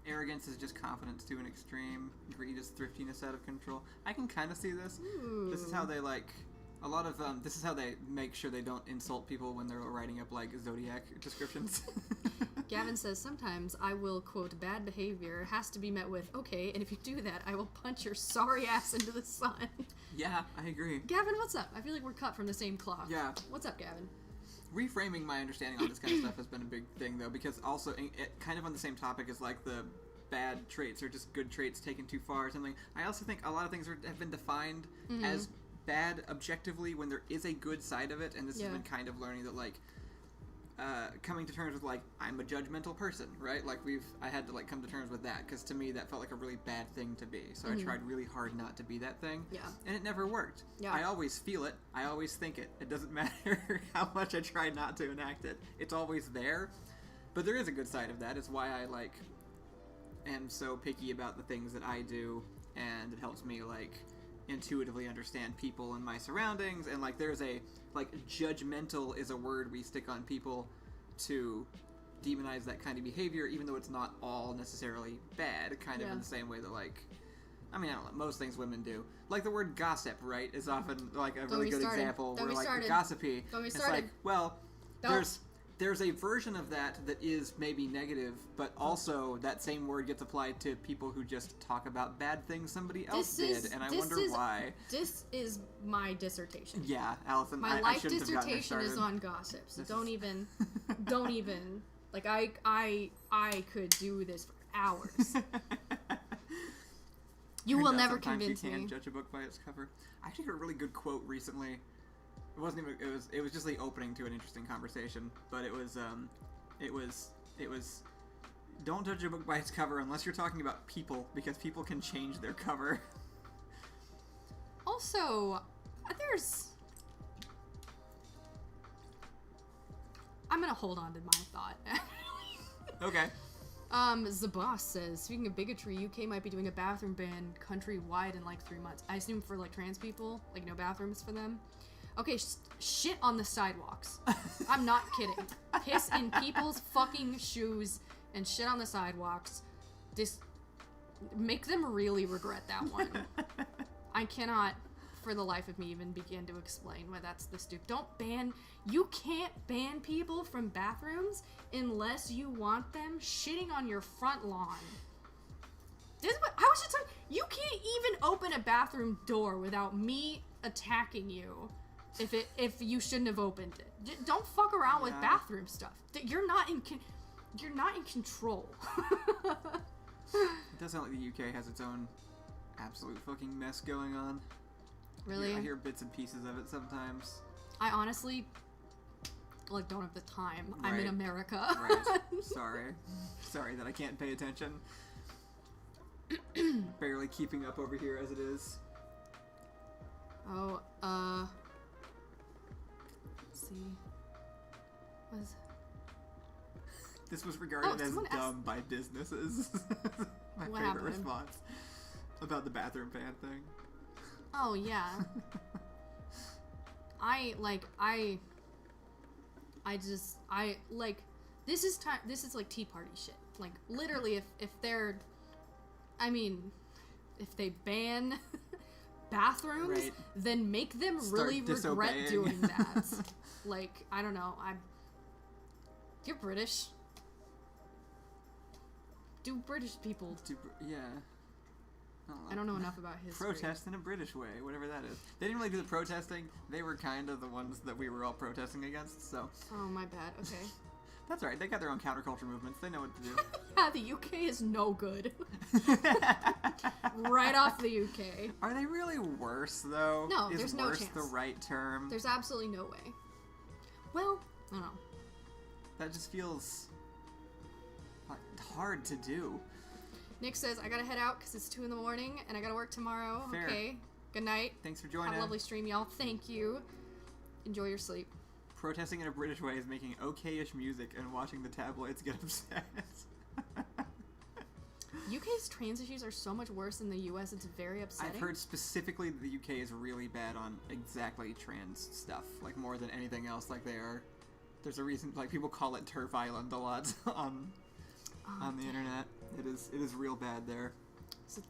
Arrogance is just confidence to an extreme. Greed is thriftiness out of control. I can kind of see this. Ooh. This is how they this is how they make sure they don't insult people when they're writing up like zodiac descriptions. Gavin says, sometimes I will, quote, bad behavior has to be met with, okay, and if you do that, I will punch your sorry ass into the sun. Yeah, I agree. Gavin, what's up? I feel like we're cut from the same cloth. Yeah. What's up, Gavin? reframing my understanding on this kind of stuff has been a big thing, though, because also it kind of on the same topic as like the bad traits or just good traits taken too far or something. I also think a lot of things have been defined as bad objectively when there is a good side of it, and this has been kind of learning that like coming to terms with like I'm a judgmental person, right? Like I had to like come to terms with that because to me that felt like a really bad thing to be. So I tried really hard not to be that thing. Yeah. And it never worked. Yeah. I always feel it. I always think it. It doesn't matter how much I try not to enact it. It's always there. But there is a good side of that. It's why I like am so picky about the things that I do, and it helps me like intuitively understand people and my surroundings, and like there's a like judgmental is a word we stick on people to demonize that kind of behavior, even though it's not all necessarily bad, kind of in the same way that like I mean, I don't know, most things women do. Like the word gossip, right, is often like a really good example where like gossipy. It's like, well, there's a version of that is maybe negative, but also that same word gets applied to people who just talk about bad things somebody else did, and I wonder why. This is my dissertation. Yeah, Allison, my life dissertation is on gossip, so don't even, like, I could do this for hours. You will never convince me. You can judge a book by its cover. I actually heard a really good quote recently. It wasn't even. It was just the opening to an interesting conversation. But it was. Don't judge a book by its cover unless you're talking about people, because people can change their cover. Also, I'm gonna hold on to my thought. Okay. Zabas says, speaking of bigotry, UK might be doing a bathroom ban countrywide in like 3 months. I assume for like trans people, like no bathrooms for them. Okay, shit on the sidewalks. I'm not kidding. Piss in people's fucking shoes and shit on the sidewalks. Make them really regret that one. I cannot, for the life of me, even begin to explain why that's the stupid. You can't ban people from bathrooms unless you want them shitting on your front lawn. This is what I was just talking. You can't even open a bathroom door without me attacking you if you shouldn't have opened it. Don't fuck around with bathroom stuff. You're not in control. It does sound like the UK has its own absolute fucking mess going on. Really? I hear bits and pieces of it sometimes. I honestly don't have the time. Right. I'm in America. Right. Sorry that I can't pay attention. Barely keeping up over here as it is. Oh, let's see. This was regarded as dumb by businesses. My favorite response about the bathroom ban thing. Oh yeah. This is like Tea Party shit. Like literally if they ban bathrooms, then make them really regret doing that. Like, I don't know, you're British. Do British people... I don't know enough about history. Protest in a British way, whatever that is. They didn't really do the protesting. They were kind of the ones that we were all protesting against, so... Oh, my bad. Okay. That's alright. They got their own counterculture movements. They know what to do. Yeah, the UK is no good. Right off the UK. Are they really worse, though? No, there's no chance. Is worse the right term? There's absolutely no way. Well, I don't know. That just feels... hard to do. Nick says, I gotta head out because it's 2 in the morning and I gotta work tomorrow. Fair. Okay. Good night. Thanks for joining. Have a lovely stream, y'all. Thank you. Enjoy your sleep. Protesting in a British way is making okay-ish music and watching the tabloids get upset. UK's trans issues are so much worse than the US. It's very upsetting. I've heard specifically that the UK is really bad on exactly trans stuff, like more than anything else. Like there's a reason, like people call it Turf Island a lot on the internet. It is real bad there.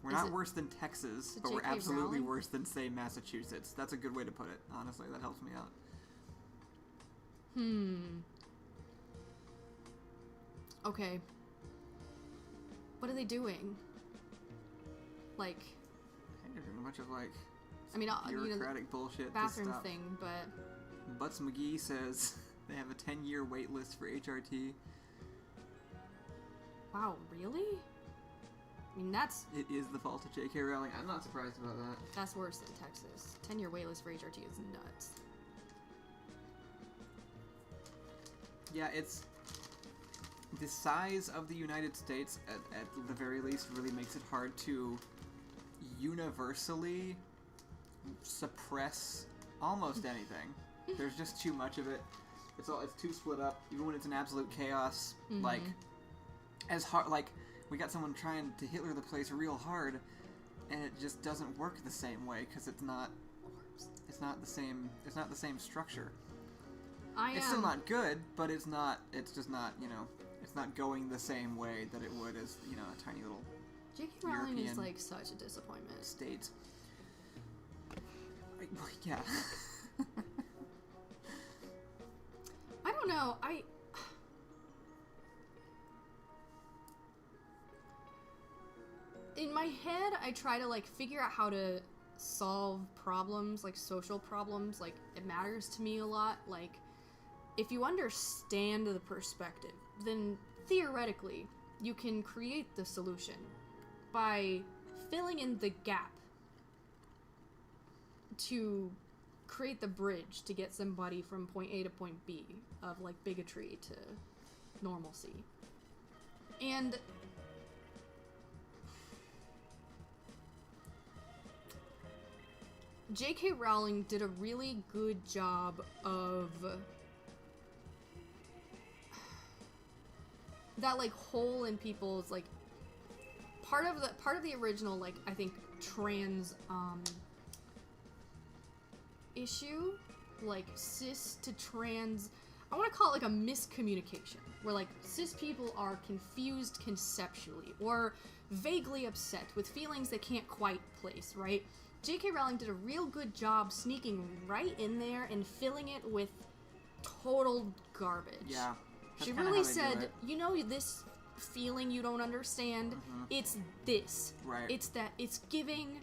We're not worse than Texas, but we're absolutely worse than, say, Massachusetts. That's a good way to put it, honestly. That helps me out. Okay. What are they doing? Like... They're doing a bunch of, like, bureaucratic bullshit. Bathroom thing, but... Butts McGee says... They have a 10-year wait list for HRT. Wow, really? I mean, It is the fault of J.K. Rowling. I'm not surprised about that. that's worse than Texas. 10-year waitlist for HRT is nuts. Yeah, it's... The size of the United States, at the very least, really makes it hard to universally suppress almost anything. There's just too much of it. It's too split up. Even when it's an absolute chaos, like, as hard, like, we got someone trying to Hitler the place real hard, and it just doesn't work the same way, because it's not the same structure. It's still not good, but it's just not, it's not going the same way that it would as, a tiny little J.K. Rowling European is, like, such a disappointment. state. Yeah. I don't know, in my head, I try to, like, figure out how to solve problems, like, social problems. Like, it matters to me a lot. Like, if you understand the perspective, then theoretically, you can create the solution by filling in the gap to create the bridge to get somebody from point A to point B of, like, bigotry to normalcy. And J.K. Rowling did a really good job of that, like, hole in people's, like, part of the original, like, I think trans issue, like, cis to trans, I want to call it, like, a miscommunication where, like, cis people are confused conceptually or vaguely upset with feelings they can't quite place, right? J.K. Rowling did a real good job sneaking right in there and filling it with total garbage. Yeah. She really said, this feeling you don't understand, it's this. Right. It's giving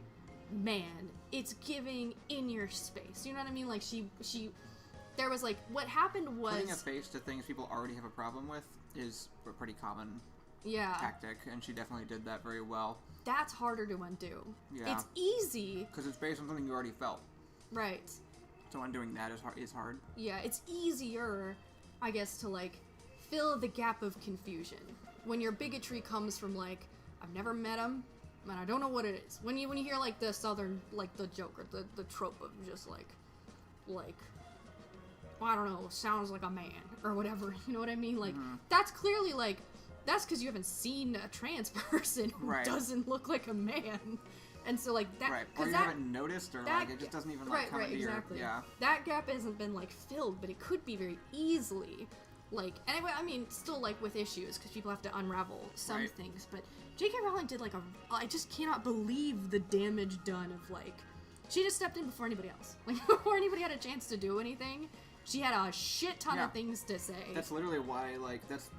man. It's giving in your space. You know what I mean? Like, there was, like, what happened was... Putting a face to things people already have a problem with is a pretty common tactic, and she definitely did that very well. That's harder to undo. Yeah. It's easy. Because it's based on something you already felt. Right. So undoing that is hard. Yeah, it's easier, I guess, to, like, fill the gap of confusion. When your bigotry comes from, like, I've never met him, and I don't know what it is. When you hear, like, the southern, like, the joke, or the trope of just, like, well, I don't know, sounds like a man, or whatever, you know what I mean? Like, that's clearly, like, that's because you haven't seen a trans person who doesn't look like a man. And so, like, that... Right, or you haven't noticed, or, like, it just doesn't even, like, come into exactly. your... Yeah. That gap hasn't been, like, filled, but it could be very easily, like... Anyway, I mean, still, like, with issues, because people have to unravel some things, but J.K. Rowling did, like, I just cannot believe the damage done of, like... She just stepped in before anybody else. Like, before anybody had a chance to do anything, she had a shit ton of things to say. That's literally why, like, that's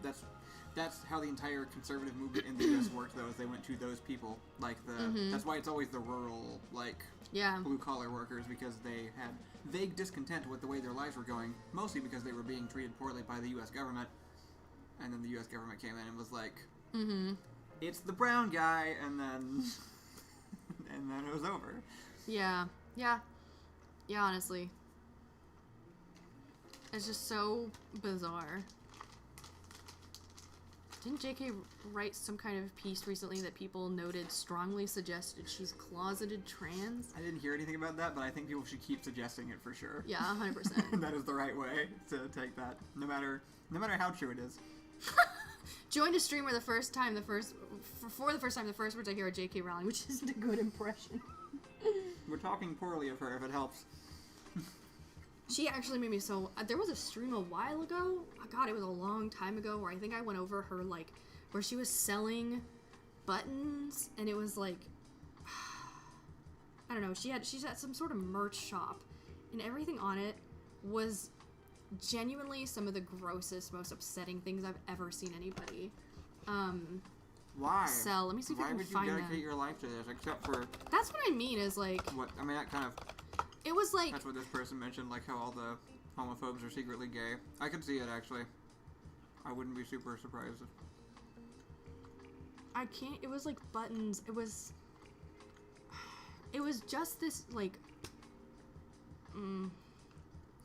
how the entire conservative movement in the U.S. worked, though, is they went to those people. Like, that's why it's always the rural, like, blue-collar workers, because they had vague discontent with the way their lives were going, mostly because they were being treated poorly by the U.S. government. And then the U.S. government came in and was like, it's the brown guy, and then it was over. Yeah, honestly. It's just so bizarre. Didn't JK write some kind of piece recently that people noted strongly suggested she's closeted trans? I didn't hear anything about that, but I think people should keep suggesting it for sure. Yeah, 100%. That is the right way to take that, no matter how true it is. Joined a streamer the first words I hear are JK Rowling, which isn't a good impression. We're talking poorly of her, if it helps. She actually made me so... there was a stream a while ago. Oh, God, it was a long time ago, where I think I went over her, like... Where she was selling buttons, and it was, like... I don't know. She's at some sort of merch shop, and everything on it was genuinely some of the grossest, most upsetting things I've ever seen anybody Why? sell. Let me see if I can find them. Why would you dedicate your life to this, except for... That's what I mean, is, like... What? I mean, that kind of... It was like... That's what this person mentioned, like how all the homophobes are secretly gay. I could see it, actually. I wouldn't be super surprised. I can't... It was, like, buttons. It was just this, like...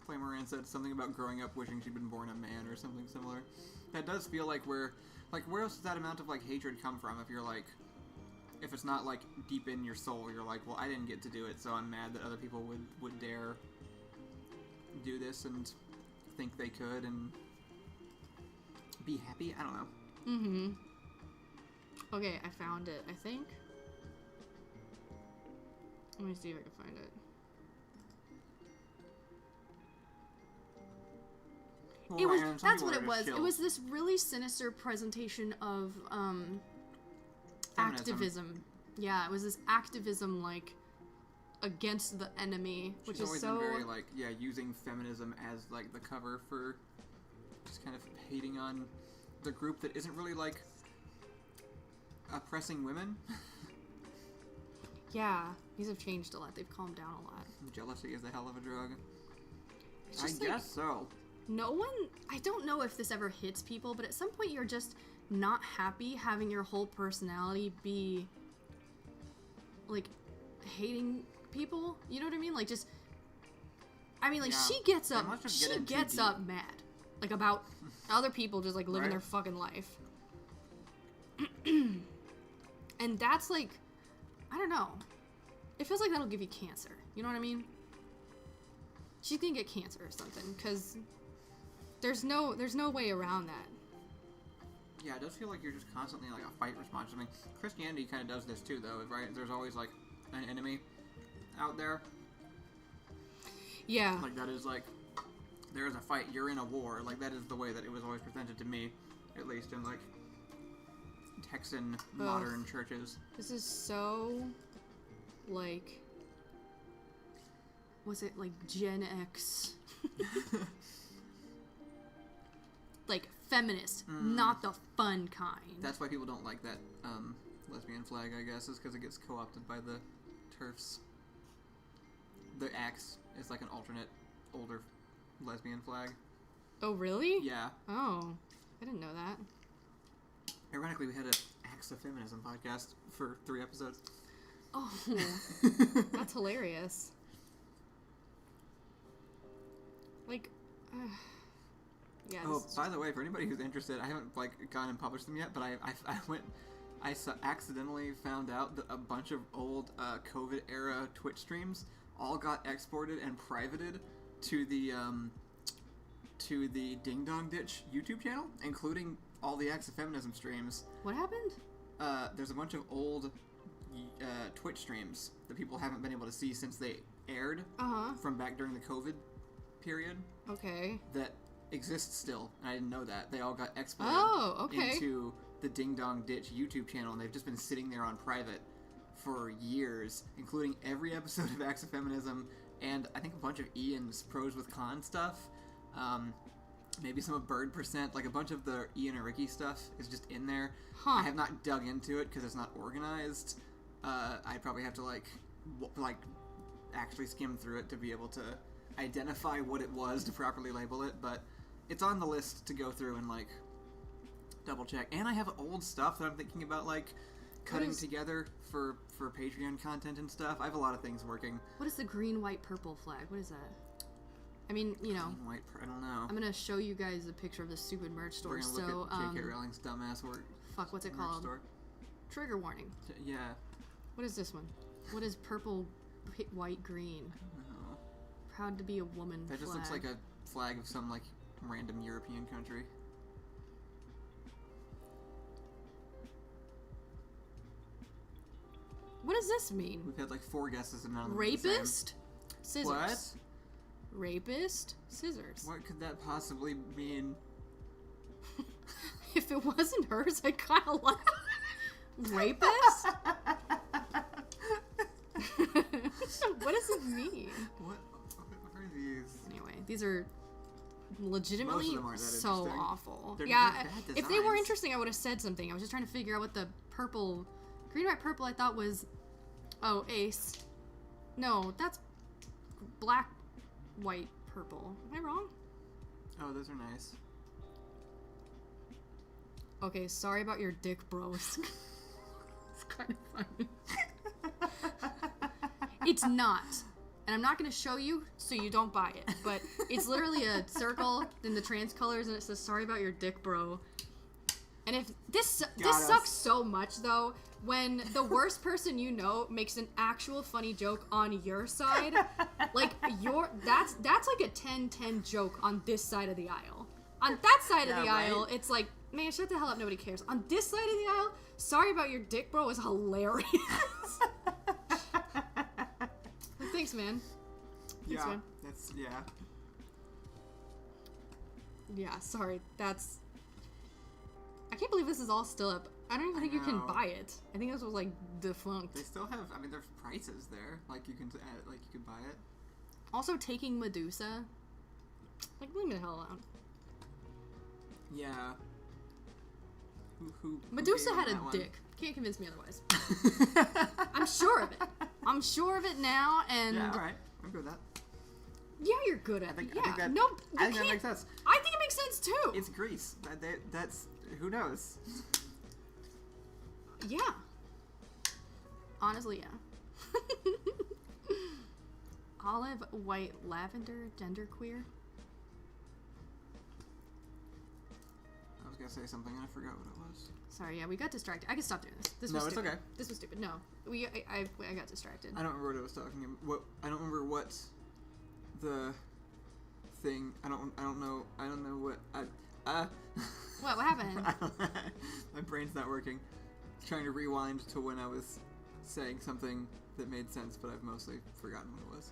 Clay Moran said something about growing up wishing she'd been born a man or something similar. That does feel like where else does that amount of, like, hatred come from if you're, like... If it's not, like, deep in your soul, you're like, well, I didn't get to do it, so I'm mad that other people would dare do this and think they could and be happy. I don't know. Mm-hmm. Okay, I found it, I think. Let me see if I can find it. Well, That's what it was. It was this really sinister presentation of activism. Yeah, it was this activism, like, against the enemy, which She's is always so... been very, like, yeah, using feminism as, like, the cover for just kind of hating on the group that isn't really, like, oppressing women. Yeah, these have changed a lot. They've calmed down a lot. Jealousy is a hell of a drug. It's I just, guess so. No one... I don't know if this ever hits people, but at some point you're just not happy having your whole personality be, like, hating people. You know what I mean? Like, just... I mean, like, Yeah, she gets they up... must have She gotten too gets deep. up mad. Like, about other people just, like, living Right. their fucking life. And that's, like... I don't know. It feels like that'll give you cancer. You know what I mean? She's gonna get cancer or something, because there's no way around that. Yeah, it does feel like you're just constantly, like, a fight response. I mean, Christianity kind of does this too, though, right? There's always, like, an enemy out there. Yeah. Like, that is, like, there is a fight, you're in a war. Like, that is the way that it was always presented to me, at least in, like, Texan modern churches. This is so, like... Was it, like, Gen X? Like, feminist, not the fun kind. That's why people don't like that lesbian flag, I guess, is because it gets co-opted by the TERFs. The axe is like an alternate, older lesbian flag. Oh, really? Yeah. Oh, I didn't know that. Ironically, we had an Axe of Feminism podcast for 3 episodes. Oh, that's hilarious. Like, yeah. Oh, by the way, for anybody who's interested, I haven't, like, gone and published them yet, but I accidentally found out that a bunch of old COVID-era Twitch streams all got exported and privated to the Ding Dong Ditch YouTube channel, including all the Axe of Feminism streams. What happened? There's a bunch of old Twitch streams that people haven't been able to see since they aired from back during the COVID period. Okay. That exists still, and I didn't know that. They all got exported into the Ding Dong Ditch YouTube channel, and they've just been sitting there on private for years, including every episode of Axe of Feminism, and I think a bunch of Ian's Pros with Cons stuff. Maybe some of Bird Percent, like a bunch of the Ian and Ricky stuff is just in there. I have not dug into it because it's not organized. I'd probably have to like actually skim through it to be able to identify what it was to properly label it, but it's on the list to go through and like double check. And I have old stuff that I'm thinking about like cutting together for Patreon content and stuff. I have a lot of things working. What is the green, white, purple flag? What is that? I mean, you know, green, white, I don't know. I'm gonna show you guys a picture of the stupid merch store. We're gonna look at J.K. Rowling's dumbass work. Fuck, what's it merch called? Store. Trigger warning. Yeah. What is this one? What is purple, white, green? I don't know. Proud to be a woman That just looks like a flag of some like random European country. What does this mean? We've had like 4 guesses and none of them are the same. Rapist? Scissors. What? Rapist? Scissors. What could that possibly mean? If it wasn't hers, I kind of like Rapist? What does it mean? What are these? Anyway, these are legitimately Most of them aren't that so interesting. awful. They're Yeah, bad if they were designs. interesting, I would have said something. I was just trying to figure out what the purple, green, white, purple. I thought was, oh, ace. No, that's black, white, purple. Am I wrong? Oh, those are nice. Okay, sorry about your dick, bros. It's kind of funny. It's not. And I'm not going to show you so you don't buy it. But it's literally a circle in the trans colors and it says, sorry about your dick, bro. And if this sucks so much, though, when the worst person you know makes an actual funny joke on your side, like, that's like a 10-10 joke on this side of the aisle. On that side of the aisle, it's like, man, shut the hell up, nobody cares. On this side of the aisle, sorry about your dick, bro, is hilarious. Thanks, man. Thanks, man. Yeah, sorry, that's... I can't believe this is all still up. I don't even think you can buy it. I think this was, like, defunct. They still have, I mean, there's prices there. Like, you can buy it. Also, taking Medusa. Like, leave me the hell alone. Yeah. Who Medusa had a one? dick. Can't convince me otherwise. I'm sure of it. I'm sure of it now, and... Yeah, alright. I'm good with that. Yeah, you're good at it. Yeah. I think that makes sense. I think it makes sense, too. It's Greece. That's... Who knows? Yeah. Honestly, yeah. Olive, white, lavender, genderqueer. I was gonna say something and I forgot what it was. Sorry, yeah, we got distracted. I can stop doing this. No, was it's stupid. okay. This was stupid. No, I got distracted. I don't remember what I was talking about. I don't remember what the thing. I don't know what What happened? My brain's not working. Trying to rewind to when I was saying something that made sense, but I've mostly forgotten what it was.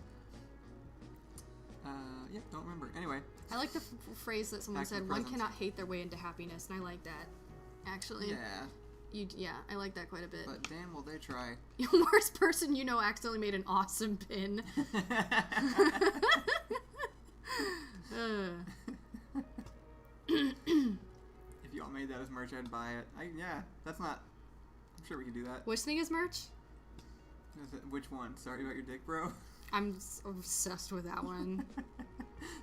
Yeah, don't remember. Anyway. I like the phrase that someone said, one cannot hate their way into happiness, and I like that, actually. Yeah. Yeah, I like that quite a bit. But damn, will they try. The worst person you know accidentally made an awesome pin. If you all made that as merch, I'd buy it. Yeah, that's not... I'm sure we could do that. Which thing is merch? Which one? Sorry about your dick, bro? I'm obsessed with that one.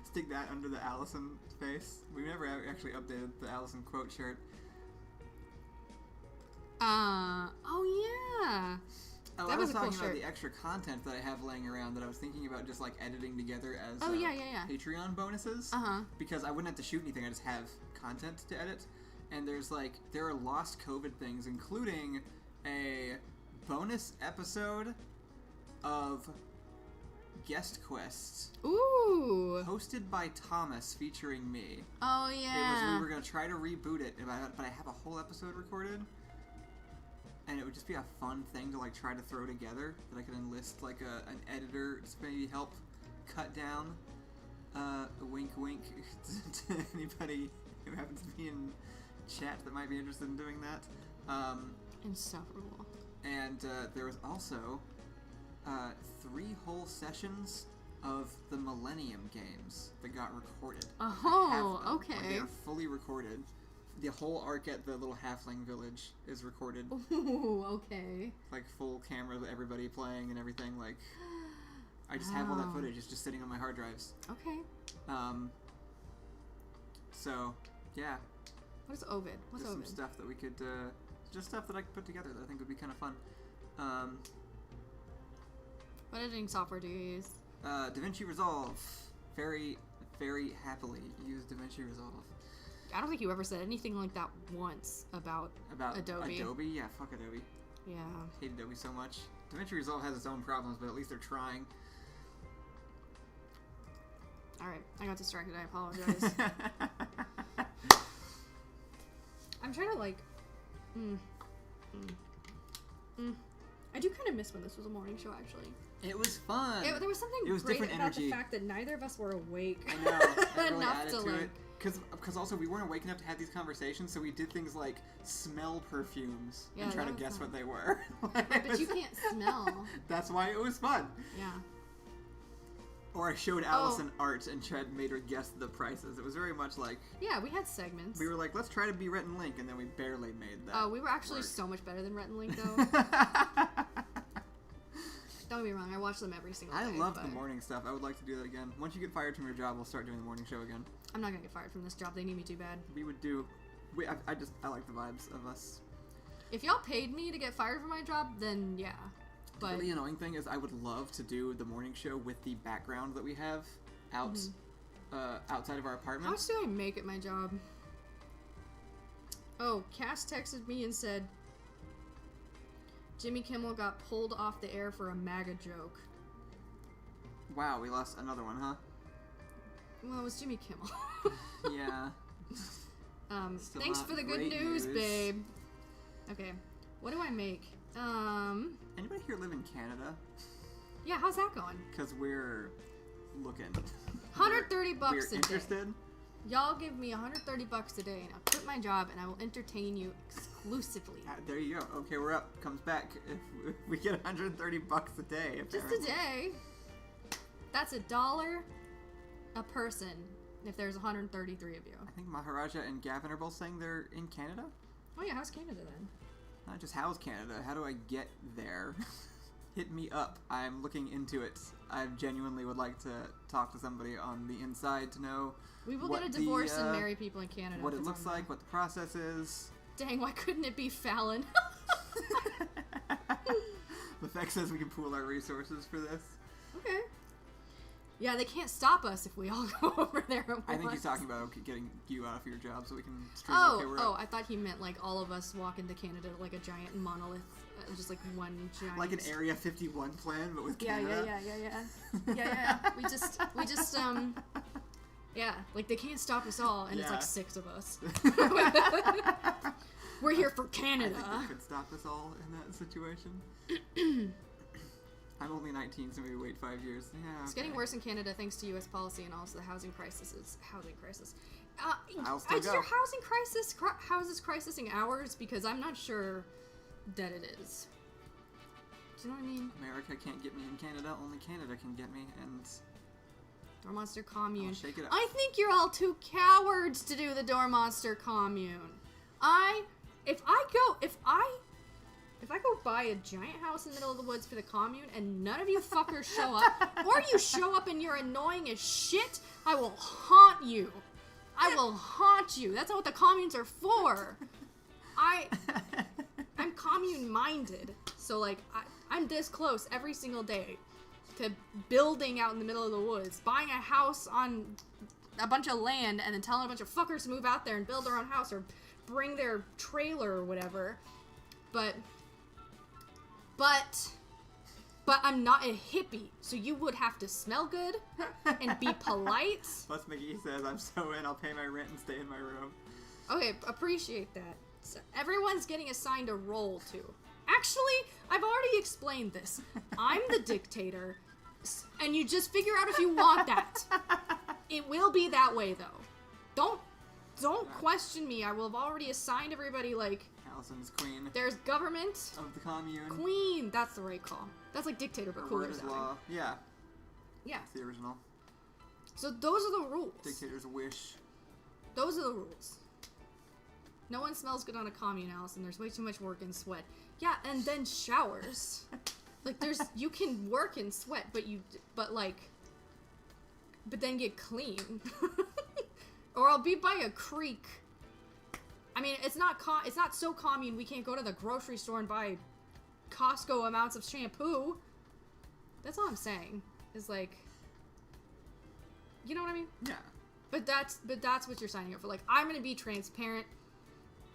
Stick that under the Allison face. We've never actually updated the Allison quote shirt. Oh yeah. Oh, that I was a cool talking about shirt. the extra content that I have laying around that I was thinking about just like editing together as yeah. Patreon bonuses. Because I wouldn't have to shoot anything, I just have content to edit. And there are lost COVID things, including a bonus episode of Guest Quest. Ooh. Hosted by Thomas, featuring me. Oh yeah. We were gonna try to reboot it, but I have a whole episode recorded. And it would just be a fun thing to like try to throw together that I could enlist like an editor to maybe help cut down. A wink wink to anybody who happens to be in chat that might be interested in doing that. Insufferable. And there was also 3 whole sessions of the Millennium games that got recorded. Oh, okay. Like, they are fully recorded. The whole arc at the little halfling village is recorded. Ooh, okay. Like full camera, everybody playing and everything. Like, I just have all that footage. It's just sitting on my hard drives. Okay. So, yeah. What is Ovid? What's There's Ovid? some stuff that we could, just stuff that I could put together that I think would be kind of fun. What editing software do you use? DaVinci Resolve. Very, very happily use DaVinci Resolve. I don't think you ever said anything like that once about Adobe. Adobe? Yeah, fuck Adobe. Yeah. I hate Adobe so much. DaVinci Resolve has its own problems, but at least they're trying. Alright, I got distracted. I apologize. I'm trying to like... I do kind of miss when this was a morning show, actually. It was fun. There was something great about energy. the fact that neither of us were awake. I know. That really enough added to to like... it. Because also we weren't awake enough to have these conversations, so we did things like smell perfumes and try to guess what they were. But you can't smell. That's why it was fun. Yeah. Or I showed Allison art and made her guess the prices. It was very much like... Yeah, we had segments. We were like, let's try to be Rhett and Link, and then we barely made that. Oh, we were actually so much better than Rhett and Link, though. Don't get me wrong, I watch them every single day. I love the morning stuff. I would like to do that again. Once you get fired from your job, we'll start doing the morning show again. I'm not gonna get fired from this job. They need me too bad. We would do... I like the vibes of us. If y'all paid me to get fired from my job, then yeah. But the really annoying thing is I would love to do the morning show with the background that we have outside of our apartment. How much do I make at my job? Oh, Cass texted me and said Jimmy Kimmel got pulled off the air for a MAGA joke. Wow, we lost another one, huh? Well, it was Jimmy Kimmel. Yeah. Thanks for the good news, babe. Okay, what do I make? Anybody here live in Canada? Yeah, how's that going? Because we're looking. 130 bucks we're a day. Interested? Y'all give me 130 bucks a day and I'll quit my job and I will entertain you exclusively. There you go. Okay, we're up. Comes back if we get 130 bucks a day. Just a day. That's $1 a person if there's 133 of you. I think Maharaja and Gavin are both saying they're in Canada. Oh yeah, how's Canada then? Not just how's Canada. How do I get there? Hit me up. I'm looking into it. I genuinely would like to talk to somebody on the inside to know. We will get a divorce and marry people in Canada. What it looks like, what the process is. Dang, why couldn't it be Fallon? The fact says we can pool our resources for this. Okay. Yeah, they can't stop us if we all go over there at once. I think he's talking about getting you out of your job so we can stream. I thought he meant like all of us walk into Canada like a giant monolith, just like one giant. Like an Area 51 plan, but with Canada. Yeah. We just yeah, like they can't stop us all, and it's like 6 of us. We're here for Canada. I think they could stop us all in that situation. I'm only 19, so maybe wait 5 years. Yeah, it's getting worse in Canada thanks to U.S. policy and also the housing crisis. I'll still go. Your houses crisising ours? Because I'm not sure that it is. Do you know what I mean? America can't get me in Canada. Only Canada can get me, and... Door Monster Commune. I'll shake it up. I think you're all too cowards to do the Door Monster Commune. If I go buy a giant house in the middle of the woods for the commune and none of you fuckers show up, or you show up and you're annoying as shit, I will haunt you. I will haunt you. That's not what the communes are for. I'm commune-minded. So, like, I'm this close every single day to building out in the middle of the woods, buying a house on a bunch of land, and then telling a bunch of fuckers to move out there and build their own house or bring their trailer or whatever. But I'm not a hippie, so you would have to smell good and be polite. Plus, McGee says, I'm so in, I'll pay my rent and stay in my room. Okay, appreciate that. So everyone's getting assigned a role, too. Actually, I've already explained this. I'm the dictator, and you just figure out if you want that. It will be that way, though. Don't question me. I will have already assigned everybody, like... Allison's queen. There's government. Of the commune. Queen. That's the right call. That's like dictator, but cooler sounding. Law. Yeah. Yeah. It's the original. So those are the rules. Dictator's wish. Those are the rules. No one smells good on a commune, Allison. There's way too much work and sweat. Yeah, and then showers. Like, you can work and sweat, but then get clean. Or I'll be by a creek. I mean, it's not so commune we can't go to the grocery store and buy Costco amounts of shampoo. That's all I'm saying. Is like, you know what I mean? Yeah. But that's what you're signing up for. Like, I'm gonna be transparent.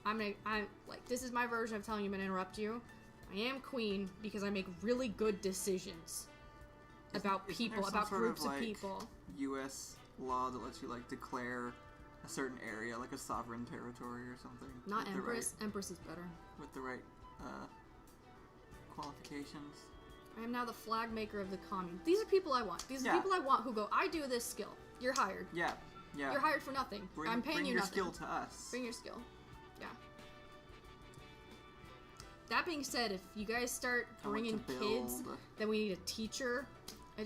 I'm like, this is my version of telling you I'm gonna interrupt you. I am queen because I make really good decisions about people, about groups of people. U.S. law that lets you like declare a certain area, like a sovereign territory or something. Not Empress. Empress is better. With the right qualifications. I am now the flag maker of the commune. These are people I want. These are people I want who go, I do this skill. You're hired. Yeah. You're hired for nothing. I'm paying you nothing. Bring your skill to us. Bring your skill. Yeah. That being said, if you guys start bringing kids, then we need a teacher. It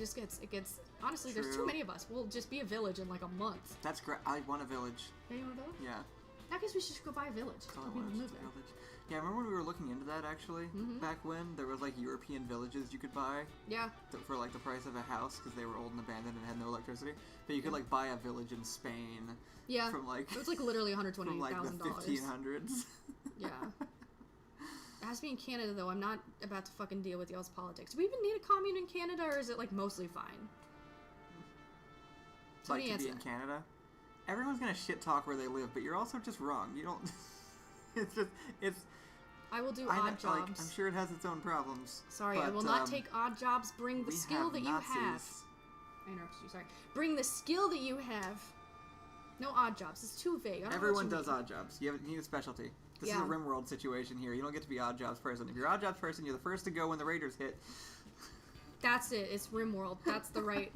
gets honestly, True. There's too many of us. We'll just be a village in like a month. That's great. I want a village. Yeah, you want a village? Yeah. I guess we should go buy a village. Yeah, I remember when we were looking into that, actually, back when there was, like, European villages you could buy. Yeah. For, like, the price of a house, because they were old and abandoned and had no electricity. But you could, like, buy a village in Spain. Yeah. From, like... It was, like, literally $120,000. From, like, the 1500s. Yeah. It has to be in Canada, though. I'm not about to fucking deal with y'all's politics. Do we even need a commune in Canada, or is it, like, mostly fine? Like, to be in Canada? Everyone's gonna shit talk where they live, but you're also just wrong. You don't... it's... I will do odd jobs. Like, I'm sure it has its own problems. Sorry, but, I will not take odd jobs. Bring the skill that you Nazis. have. I interrupted you, sorry. Bring the skill that you have. No odd jobs. It's too vague. Everyone does odd jobs. You need a specialty. This is a RimWorld situation here. You don't get to be odd jobs person. If you're odd jobs person, you're the first to go when the Raiders hit. That's it. It's RimWorld. That's the right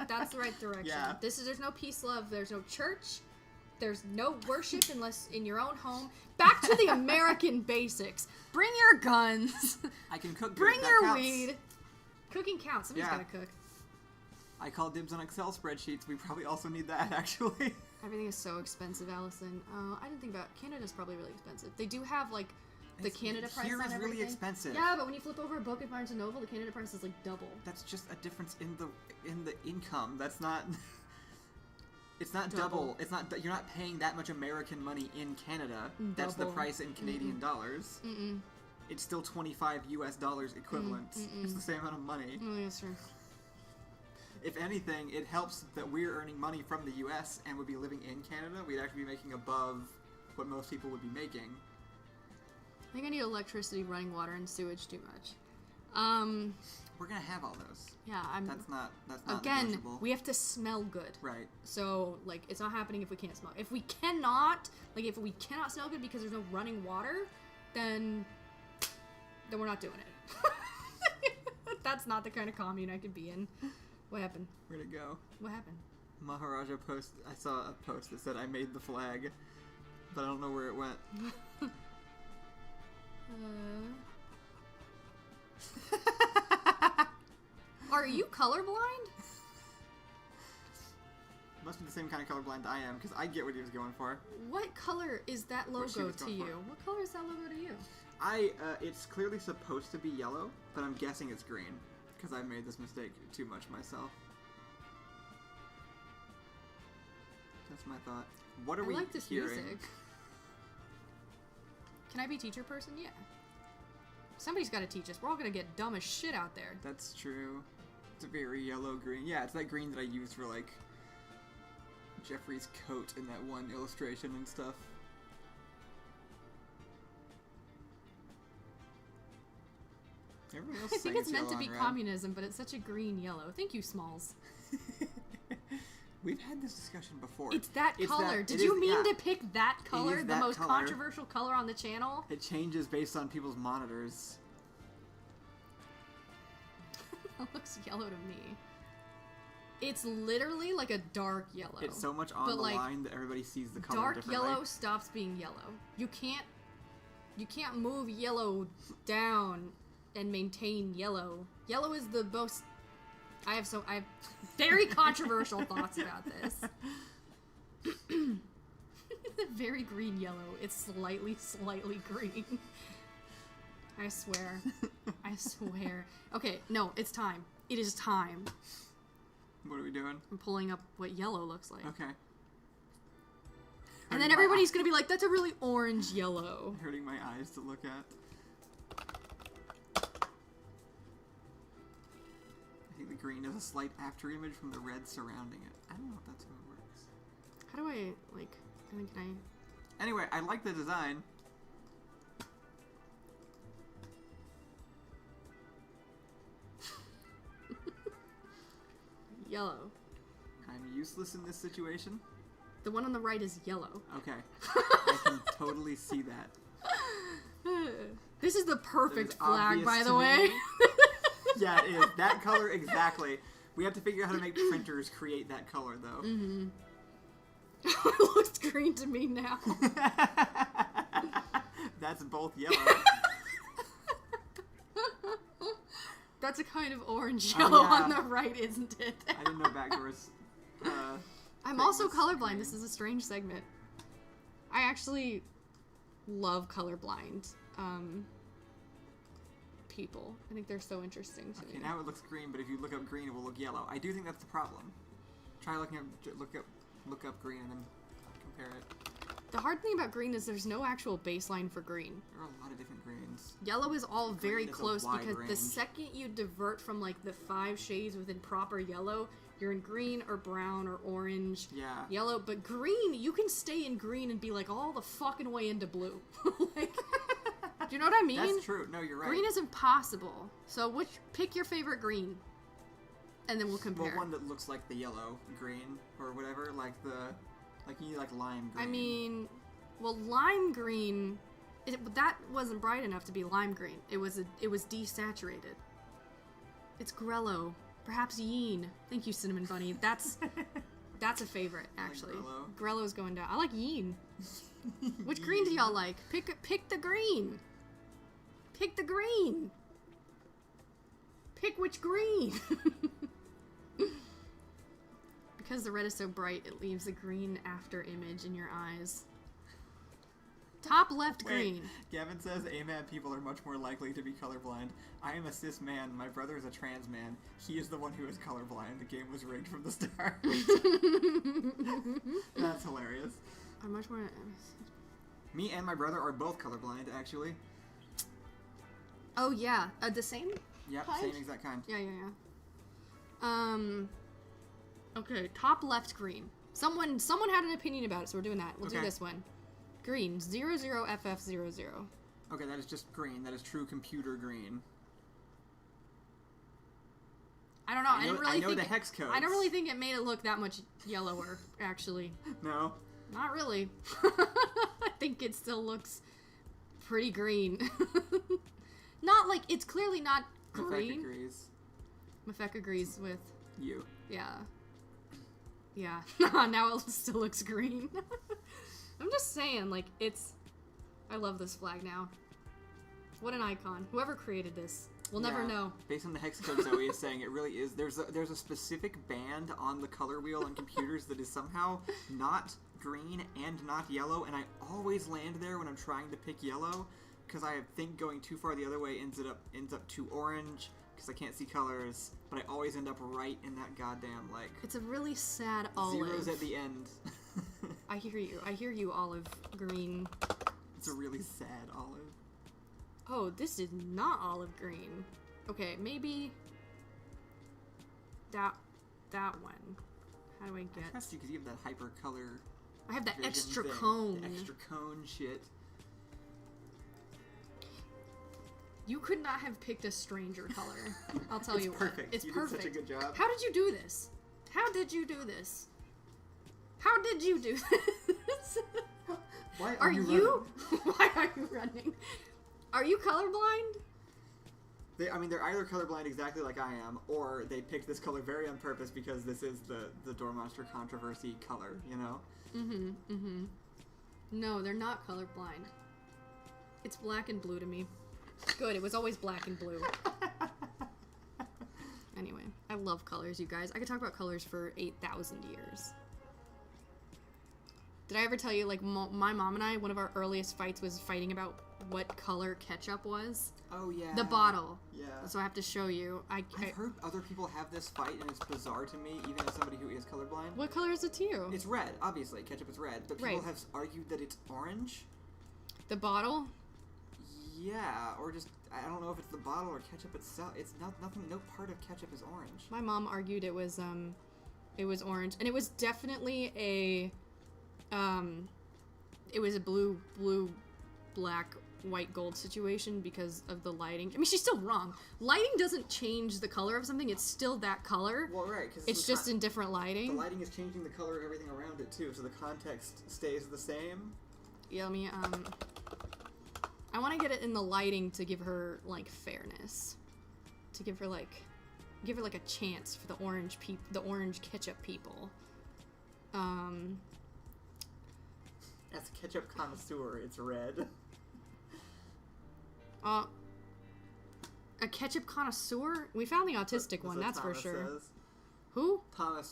direction. Yeah. There's no peace, love. There's no church. There's no worship unless in your own home. Back to the American basics. Bring your guns. I can cook. Bring that your counts. weed. Cooking counts. Somebody's gotta cook. I call dibs on Excel spreadsheets. We probably also need that, actually. Everything is so expensive, Allison. I didn't think about Canada's probably really expensive. They do have like the Canada price here on is everything. really expensive. Yeah, but when you flip over a book at Barnes & Noble, the Canada price is like double. That's just a difference in the income. That's not. It's not double. It's not. You're not paying that much American money in Canada. Double. That's the price in Canadian dollars. It's still $25 US equivalent. It's the same amount of money. Oh, that's true. If anything, it helps that we're earning money from the US and would be living in Canada. We'd actually be making above what most people would be making. I think I need electricity, running water, and sewage too much. We're gonna have all those. Yeah, That's not again, negotiable. we have to smell good. Right. So, like, it's not happening if we can't smell. If we cannot smell good because there's no running water, then we're not doing it. That's not the kind of commune I could be in. What happened? Where'd it go? What happened? Maharaja post. I saw a post that said I made the flag, but I don't know where it went. Are you colorblind? Must be the same kind of colorblind I am, because I get what he was going for. What color is that logo to you? What color is that logo to you? It's clearly supposed to be yellow, but I'm guessing it's green, because I made this mistake too much myself. That's my thought. What are we like this hearing? music. Can I be teacher person? Yeah. Somebody's got to teach us. We're all going to get dumb as shit out there. That's true. It's a very yellow-green. Yeah, it's that green that I used for, like, Jeffrey's coat in that one illustration and stuff. Everybody else I think it's meant to be red. communism, but it's such a green yellow. Thank you, Smalls. We've had this discussion before. It's that color. Did you mean to pick that color? The that most color. controversial color on the channel? It changes based on people's monitors. That looks yellow to me. It's literally like a dark yellow. It's so much on the line that everybody sees the color dark differently. yellow stops being yellow. You can't move yellow down and maintain yellow. Yellow is the most... I have very controversial thoughts about this. Very green yellow. It's slightly green. I swear. I swear. Okay, no, it's time. It is time. What are we doing? I'm pulling up what yellow looks like. Okay. And then everybody's gonna be like, that's a really orange yellow. Hurting my eyes to look at. I think the green is a slight after image from the red surrounding it. I don't know if that's how it works. How do I, like, can I... Anyway, I like the design. Yellow. I'm useless in this situation. The one on the right is yellow. Okay. I can totally see that. This is the perfect It's flag, obvious by to the me. way. Yeah, it is. That color, exactly. We have to figure out how to make printers create that color, though. Mm-hmm. It looks green to me now. That's both yellow. That's a kind of orange yellow yeah. on the right, isn't it? I didn't know backdoors. I'm also colorblind. Green. This is a strange segment. I actually love colorblind. people. I think they're so interesting to Okay, me. now it looks green, but if you look up green, it will look yellow. I do think that's the problem. Try look up green and then compare it. The hard thing about green is there's no actual baseline for green. There are a lot of different greens. Yellow is all very Green is a close wide because the range. second you divert from like the 5 shades within proper yellow, you're in green or brown or orange. Yeah. Yellow, but green, you can stay in green and be like all the fucking way into blue. Like, do you know what I mean? That's true. No, you're right. Green is impossible. So pick your favorite green, and then we'll compare. Well, one that looks like the yellow green or whatever, like you need like lime green. I mean, well, lime green, that wasn't bright enough to be lime green. It was desaturated. It's Grello, perhaps Yeen. Thank you, Cinnamon Bunny. That's a favorite actually. Like Grello's going down. I like Yeen. Which green do y'all like? Pick the green. Pick the green. Pick which green. Because the red is so bright, it leaves a green after image in your eyes. Top left green. Gavin says AMAB people are much more likely to be colorblind. I am a cis man. My brother is a trans man. He is the one who is colorblind. The game was rigged from the start. That's hilarious. I'm much more... Me and my brother are both colorblind, actually. Oh, yeah. The same? Yep, kind? same exact kind. Yeah. Okay, top left green. Someone had an opinion about it, so we're doing that. We'll do this one. Green, 00FF00. Okay, that is just green. That is true computer green. I don't know. I know the hex codes. I don't really think it made it look that much yellower, actually. No? Not really. I think it still looks pretty green. Not like, it's clearly not green. Mafek agrees. Mafek agrees with... You. Yeah. Yeah. Now it still looks green. I'm just saying, like, I love this flag now. What an icon. Whoever created this. We'll never know. Based on the hex code Zoe is saying, it really is. There's a specific band on the color wheel on computers that is somehow not green and not yellow, and I always land there when I'm trying to pick yellow, because I think going too far the other way ends up too orange, because I can't see colors, but I always end up right in that goddamn, like... It's a really sad olive. Zeros at the end. I hear you, olive green. It's a really sad olive. Oh, this is not olive green. Okay, maybe that one. How do I get? I trust you because you have that hyper color. I have that vision extra thing. cone. The extra cone shit. You could not have picked a stranger color. I'll tell you perfect. what. It's you perfect. Did such a good job. How did you do this? How did you do this? How did you do this? Why are you running? Why are you running? Are you colorblind? They're either colorblind exactly like I am, or they picked this color very on purpose because this is the Door Monster controversy color, you know? No, they're not colorblind. It's black and blue to me. Good, it was always black and blue. Anyway, I love colors, you guys. I could talk about colors for 8,000 years. Did I ever tell you, like, my mom and I, one of our earliest fights was fighting about what color ketchup was? Oh, yeah. The bottle. Yeah. So I have to show you. I've heard other people have this fight, and it's bizarre to me, even as somebody who is colorblind. What color is it to you? It's red, obviously. Ketchup is red. But people have argued that it's orange. The bottle? Yeah, or just, I don't know if it's the bottle or ketchup itself. It's nothing, no part of ketchup is orange. My mom argued it was orange. And it was definitely it was a blue, black, white, gold situation because of the lighting. I mean, she's still wrong. Lighting doesn't change the color of something. It's still that color. Well, right, because it's just in different lighting. The lighting is changing the color of everything around it, too, so the context stays the same. Yeah, I want to get it in the lighting to give her, like, fairness. To give her, like a chance for the orange ketchup people. As a ketchup connoisseur, it's red. A ketchup connoisseur? We found the autistic one, that's for sure. Says. Who? Thomas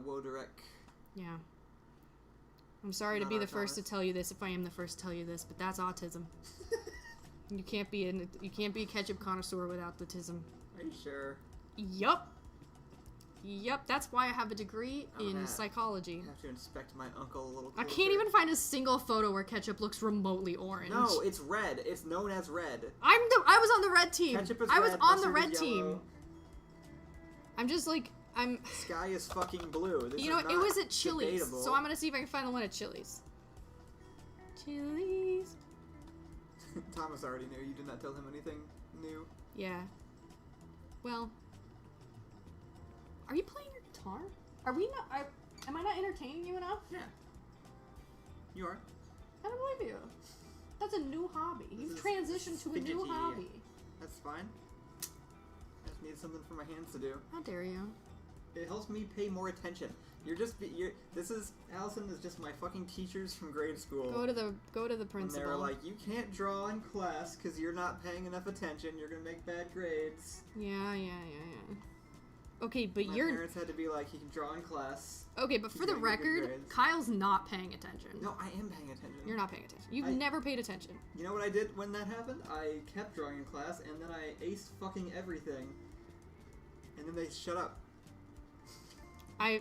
Woderek. Yeah. I'm sorry to be the first to tell you this if I am the first to tell you this, but that's autism. You can't be a ketchup connoisseur without the tism. Are you sure? Yup. That's why I have a degree in psychology. I have to inspect my uncle a little closer. I can't even find a single photo where ketchup looks remotely orange. No, it's red. It's known as red. I was on the red team. Ketchup is I was red, on the mustard red is team. yellow. Sky is fucking blue. This you know, is it was at Chili's, debatable. so I'm gonna see if I can find the one at Chili's. Chili's. Thomas already knew. You did not tell him anything new. Yeah. Well. Are you playing your guitar? Are we not? Am I not entertaining you enough? Yeah. You are. I don't believe you. That's a new hobby. You've transitioned to a new hobby. That's fine. I just need something for my hands to do. How dare you? It helps me pay more attention. Allison is just my fucking teachers from grade school. Go to the principal. And they were like, you can't draw in class because you're not paying enough attention. You're gonna make bad grades. Yeah. Okay, but my parents had to be like, he can draw in class. Okay, but for the record, Kyle's not paying attention. No, I am paying attention. You're not paying attention. You've never paid attention. You know what I did when that happened? I kept drawing in class, and then I aced fucking everything. And then they shut up. I'm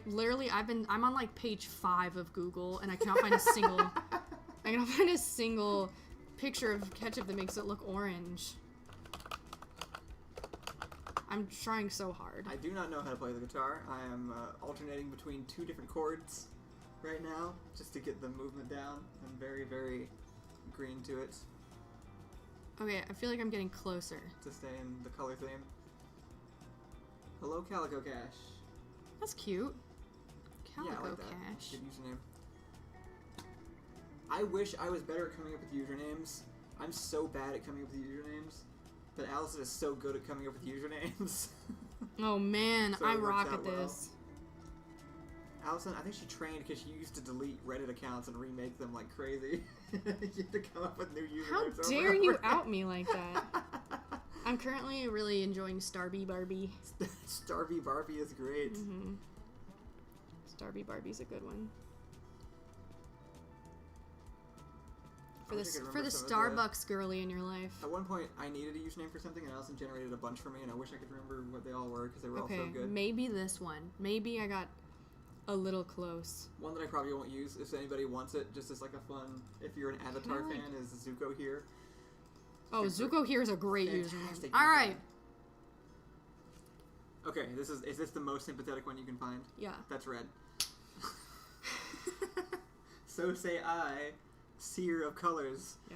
on like page 5 of Google, and I cannot find a single picture of ketchup that makes it look orange. I'm trying so hard. I do not know how to play the guitar. I am alternating between 2 different chords right now, just to get the movement down. I'm very, very green to it. Okay, I feel like I'm getting closer. To stay in the color theme. Hello, Calico Cash. That's cute. Calico yeah, I like that. Cash. Good username. I wish I was better at coming up with usernames. I'm so bad at coming up with usernames. But Allison is so good at coming up with usernames. Oh man, so I rock at this. Allison, I think she trained because she used to delete Reddit accounts and remake them like crazy. You have to come up with new usernames. How dare you out me like that? I'm currently really enjoying Starby Barbie. Starby Barbie is great. Mm-hmm. Starby Barbie's a good one. For the Starbucks girly in your life. At one point, I needed a username for something, and Allison generated a bunch for me, and I wish I could remember what they all were, because they were all so good. Maybe this one. Maybe I got a little close. One that I probably won't use, if anybody wants it, just as like a fun, if you're an Avatar fan, is Zuko here. Oh, Zuko here is a great username. All right. Okay, is this the most sympathetic one you can find? Yeah. That's red. So say I, seer of colors. Yeah.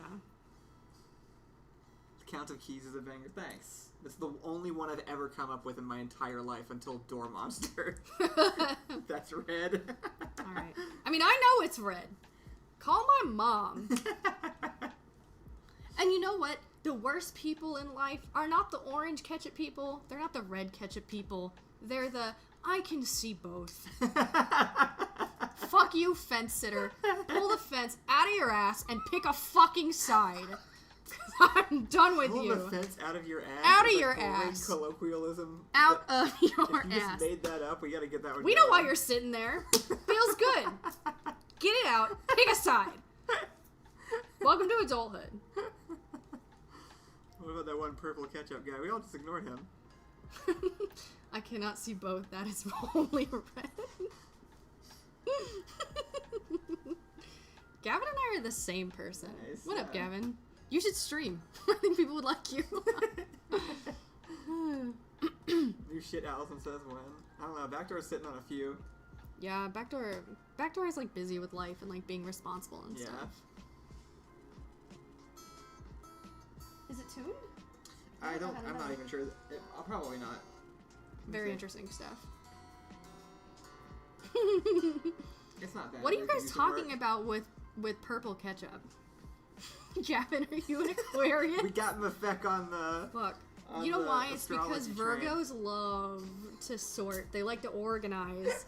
The Count of Keys is a banger. Thanks. That's the only one I've ever come up with in my entire life until Door Monster. That's red. Alright. I mean, I know it's red. Call my mom. And you know what? The worst people in life are not the orange ketchup people. They're not the red ketchup people. They're the, I can see both. Fuck you, fence sitter. Pull the fence out of your ass and pick a fucking side. I'm done with you. Pull the fence out of your ass? Out of your ass. Colloquialism. Out of your ass. If you just ass. made that up, we gotta get that one. We know why you're sitting there. Feels good. Get it out. Pick a side. Welcome to adulthood. What about that one purple ketchup guy? We all just ignored him. I cannot see both. That is only red. Gavin and I are the same person. Nice, What up, Gavin? You should stream. I think people would like you. New shit Allison says when. I don't know, Backdoor's sitting on a few. Yeah, Backdoor is like busy with life and like being responsible and stuff. Is it tuned? I'm not even sure. I'll probably not. Very interesting stuff. It's not bad. What are you guys talking about with purple ketchup? Gavin, are you an Aquarius? We got Mafek on the... Fuck. You know why? It's because Virgos love to sort. They like to organize.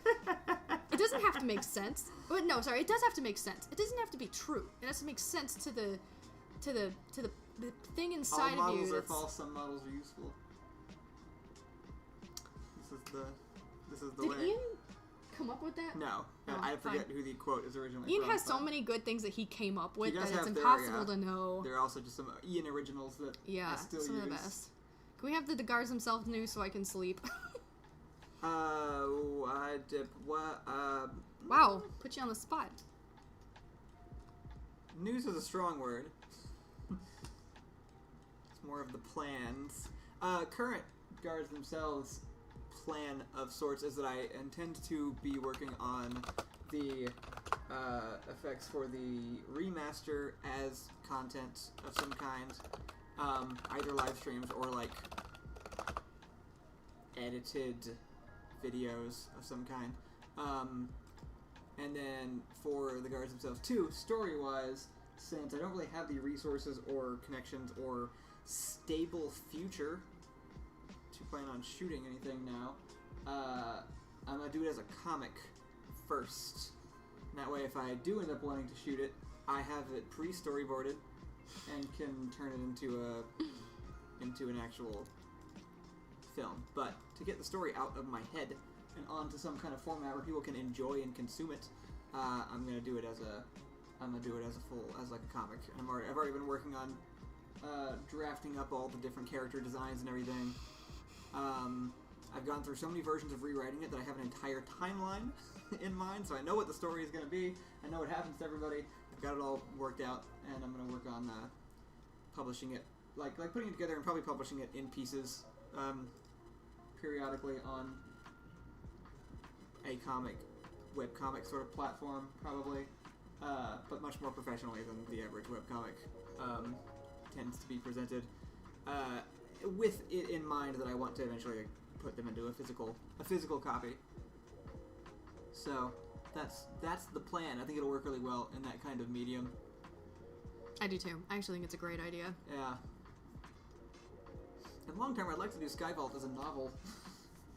It doesn't have to make sense. But no, sorry, it does have to make sense. It doesn't have to be true. It has to make sense to the thing inside All of you. models are false, some models are useful. This is the way. come up with that? No. Oh, I forget fine. who the quote is originally Ian from. has so many good things that he came up with does that it's have their, impossible to know. There are also just some Ian originals that I still some use. of the best. Can we have the guards themselves new so I can sleep? Wow, put you on the spot. News is a strong word. It's more of the plans. Current guards themselves plan of sorts is that I intend to be working on the effects for the remaster as content of some kind, either live streams or like edited videos of some kind. And then for the guards themselves too, story-wise, since I don't really have the resources or connections or stable future to plan on shooting anything now, I'm going to do it as a comic first. And that way if I do end up wanting to shoot it, I have it pre-storyboarded and can turn it into an actual film. But to get the story out of my head and onto some kind of format where people can enjoy and consume it, I'm gonna do it as a comic. And I've already been working on drafting up all the different character designs and everything. I've gone through so many versions of rewriting it that I have an entire timeline in mind, so I know what the story is gonna be. I know what happens to everybody. I've got it all worked out, and I'm gonna work on publishing it, like putting it together and probably publishing it in pieces, periodically on a webcomic sort of platform, probably, but much more professionally than the average webcomic tends to be presented, with it in mind that I want to eventually put them into a physical copy. So that's the plan. I think it'll work really well in that kind of medium. I do too. I actually think it's a great idea. Yeah. In the long term, I'd like to do Skyvault as a novel.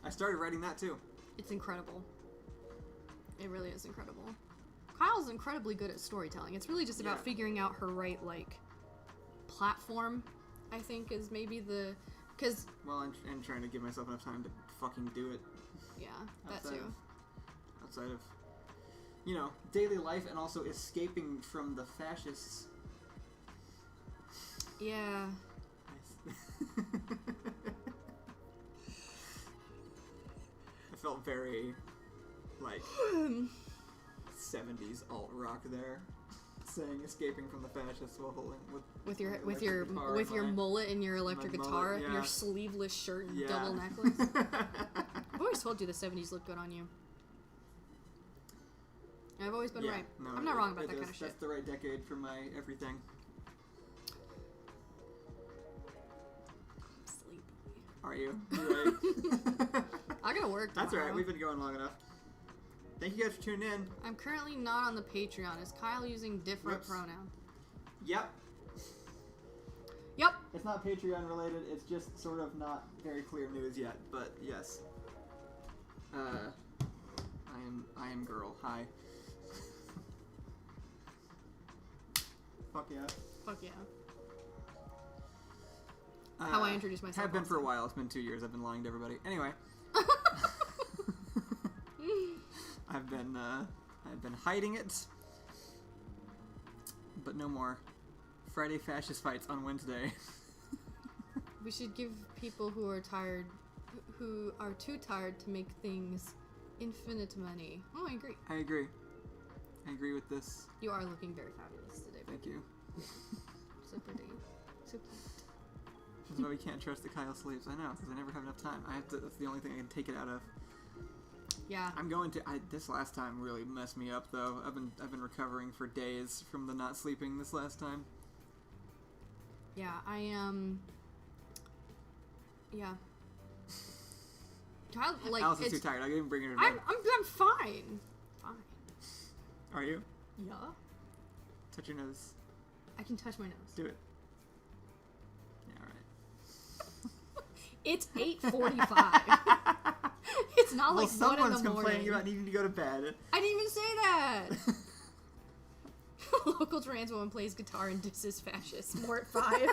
I started writing that too. It's incredible. It really is incredible. Kyle's incredibly good at storytelling. It's really just about figuring out her right, like, platform, I think, is maybe the... Because... Well, and trying to give myself enough time to fucking do it. Yeah, that too. Outside of, daily life and also escaping from the fascists. Yeah. I felt very, like, 70s alt-rock there, saying escaping from the fascists while holding with your mullet and your electric guitar, mullet, and your sleeveless shirt and double necklace. I've always told you the 70s look good on you. I've always been right. No, I'm not wrong about that kind of shit. That's the right decade for my everything. Sleepy. Are you? You're right. I gotta work tomorrow. That's alright, we've been going long enough. Thank you guys for tuning in. I'm currently not on the Patreon. Is Kyle using different pronouns? Yep. Yep. It's not Patreon related, it's just sort of not very clear news yet, but yes. I am girl. Hi. Fuck yeah. Fuck yeah. How I introduce myself. Have been for a while. It's been 2 years. I've been lying to everybody. Anyway. I've been hiding it, but no more. Friday fascist fights on Wednesday. We should give people who are too tired to make things infinite money. Oh, I agree. I agree. I agree with this. You are looking very fabulous today. Thank you. So pretty. So cute. That's why we can't trust that Kyle sleeps. I know, because I never have enough time. That's the only thing I can take it out of. Yeah. I'm going to. This last time really messed me up, though. I've been recovering for days from the not sleeping this last time. Yeah, I am. Yeah. Kyle, like, Allison's too tired. I can even bring her to bed. I'm fine. Fine. Are you? Yeah. Touch your nose. I can touch my nose. Do it. Yeah, all right. It's 8:45. It's not like 1 in the morning. Someone's complaining about needing to go to bed. I didn't even say that. Local trans woman plays guitar and disses fascists. More at 5.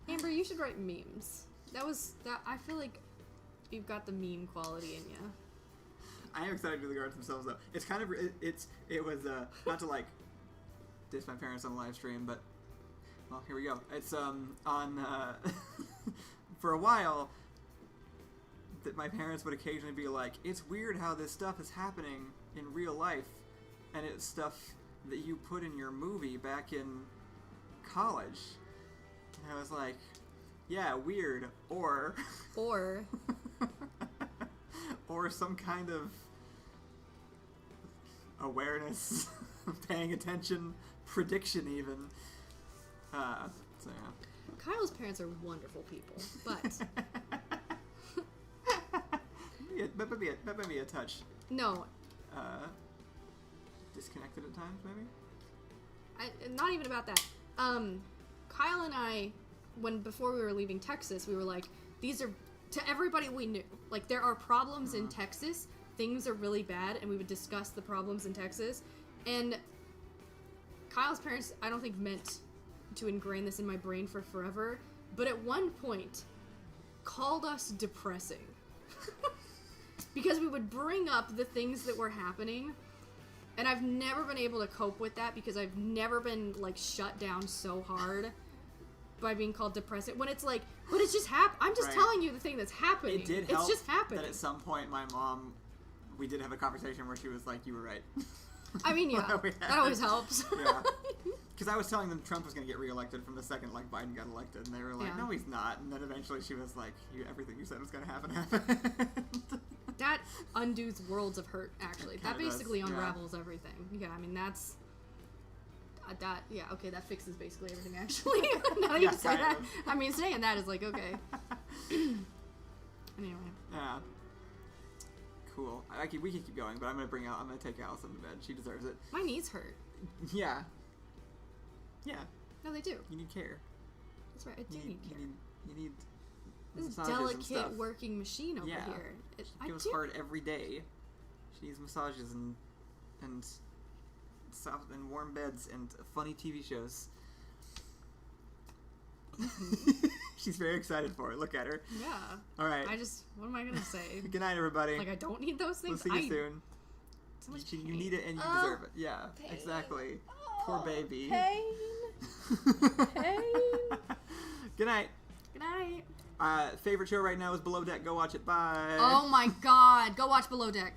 Amber, you should write memes. That. I feel like you've got the meme quality in you. I am excited to do the guards themselves, though. It's kind of it was not to like diss my parents on the live stream, but well, here we go. It's on for a while that my parents would occasionally be like, "It's weird how this stuff is happening in real life, and it's stuff that you put in your movie back in college." And I was like, "Yeah, weird, or or some kind of awareness, paying attention, prediction even." So yeah. Kyle's parents are wonderful people, but maybe a touch no, disconnected at times, maybe. not even about that. Kyle and I, before we were leaving Texas, we were like, these are, to everybody we knew, like, there are problems in Texas, things are really bad, and we would discuss the problems in Texas. And Kyle's parents, I don't think, meant to ingrain this in my brain for forever, but at one point called us depressing. Because we would bring up the things that were happening, and I've never been able to cope with that because I've never been, like, shut down so hard by being called depressing. When it's like, but it's just I'm just telling you the thing that's happening. It did help. It's just happening. That at some point my mom, we did have a conversation where she was like, "You were right." I mean, yeah, that always helps. Yeah. Because I was telling them Trump was going to get reelected from the second, like, Biden got elected, and they were like, "No, he's not." And then eventually she was like, "Everything you said was going to happen happened." That undoes worlds of hurt, actually. That basically unravels everything. Yeah, I mean, that's... okay, that fixes basically everything, actually. Now that you say that. I mean, saying that is like, okay. Anyway. Yeah. Cool. We can keep going, but I'm going to take Allison to bed. She deserves it. My knees hurt. Yeah. Yeah. No, they do. You need care. That's right, I do need care. You need this delicate working machine over here. She goes hard every day. She needs massages and soft and warm beds and funny TV shows. She's very excited for it. Look at her. Yeah. All right. What am I going to say? Good night, everybody. Like, I don't need those things? We'll see you soon. So much you need it and you deserve it. Yeah, pain. Exactly. Poor baby. Pain. Pain. Good night. Good night. Favorite show right now is Below Deck. Go watch it. Bye. Oh my god. Go watch Below Deck.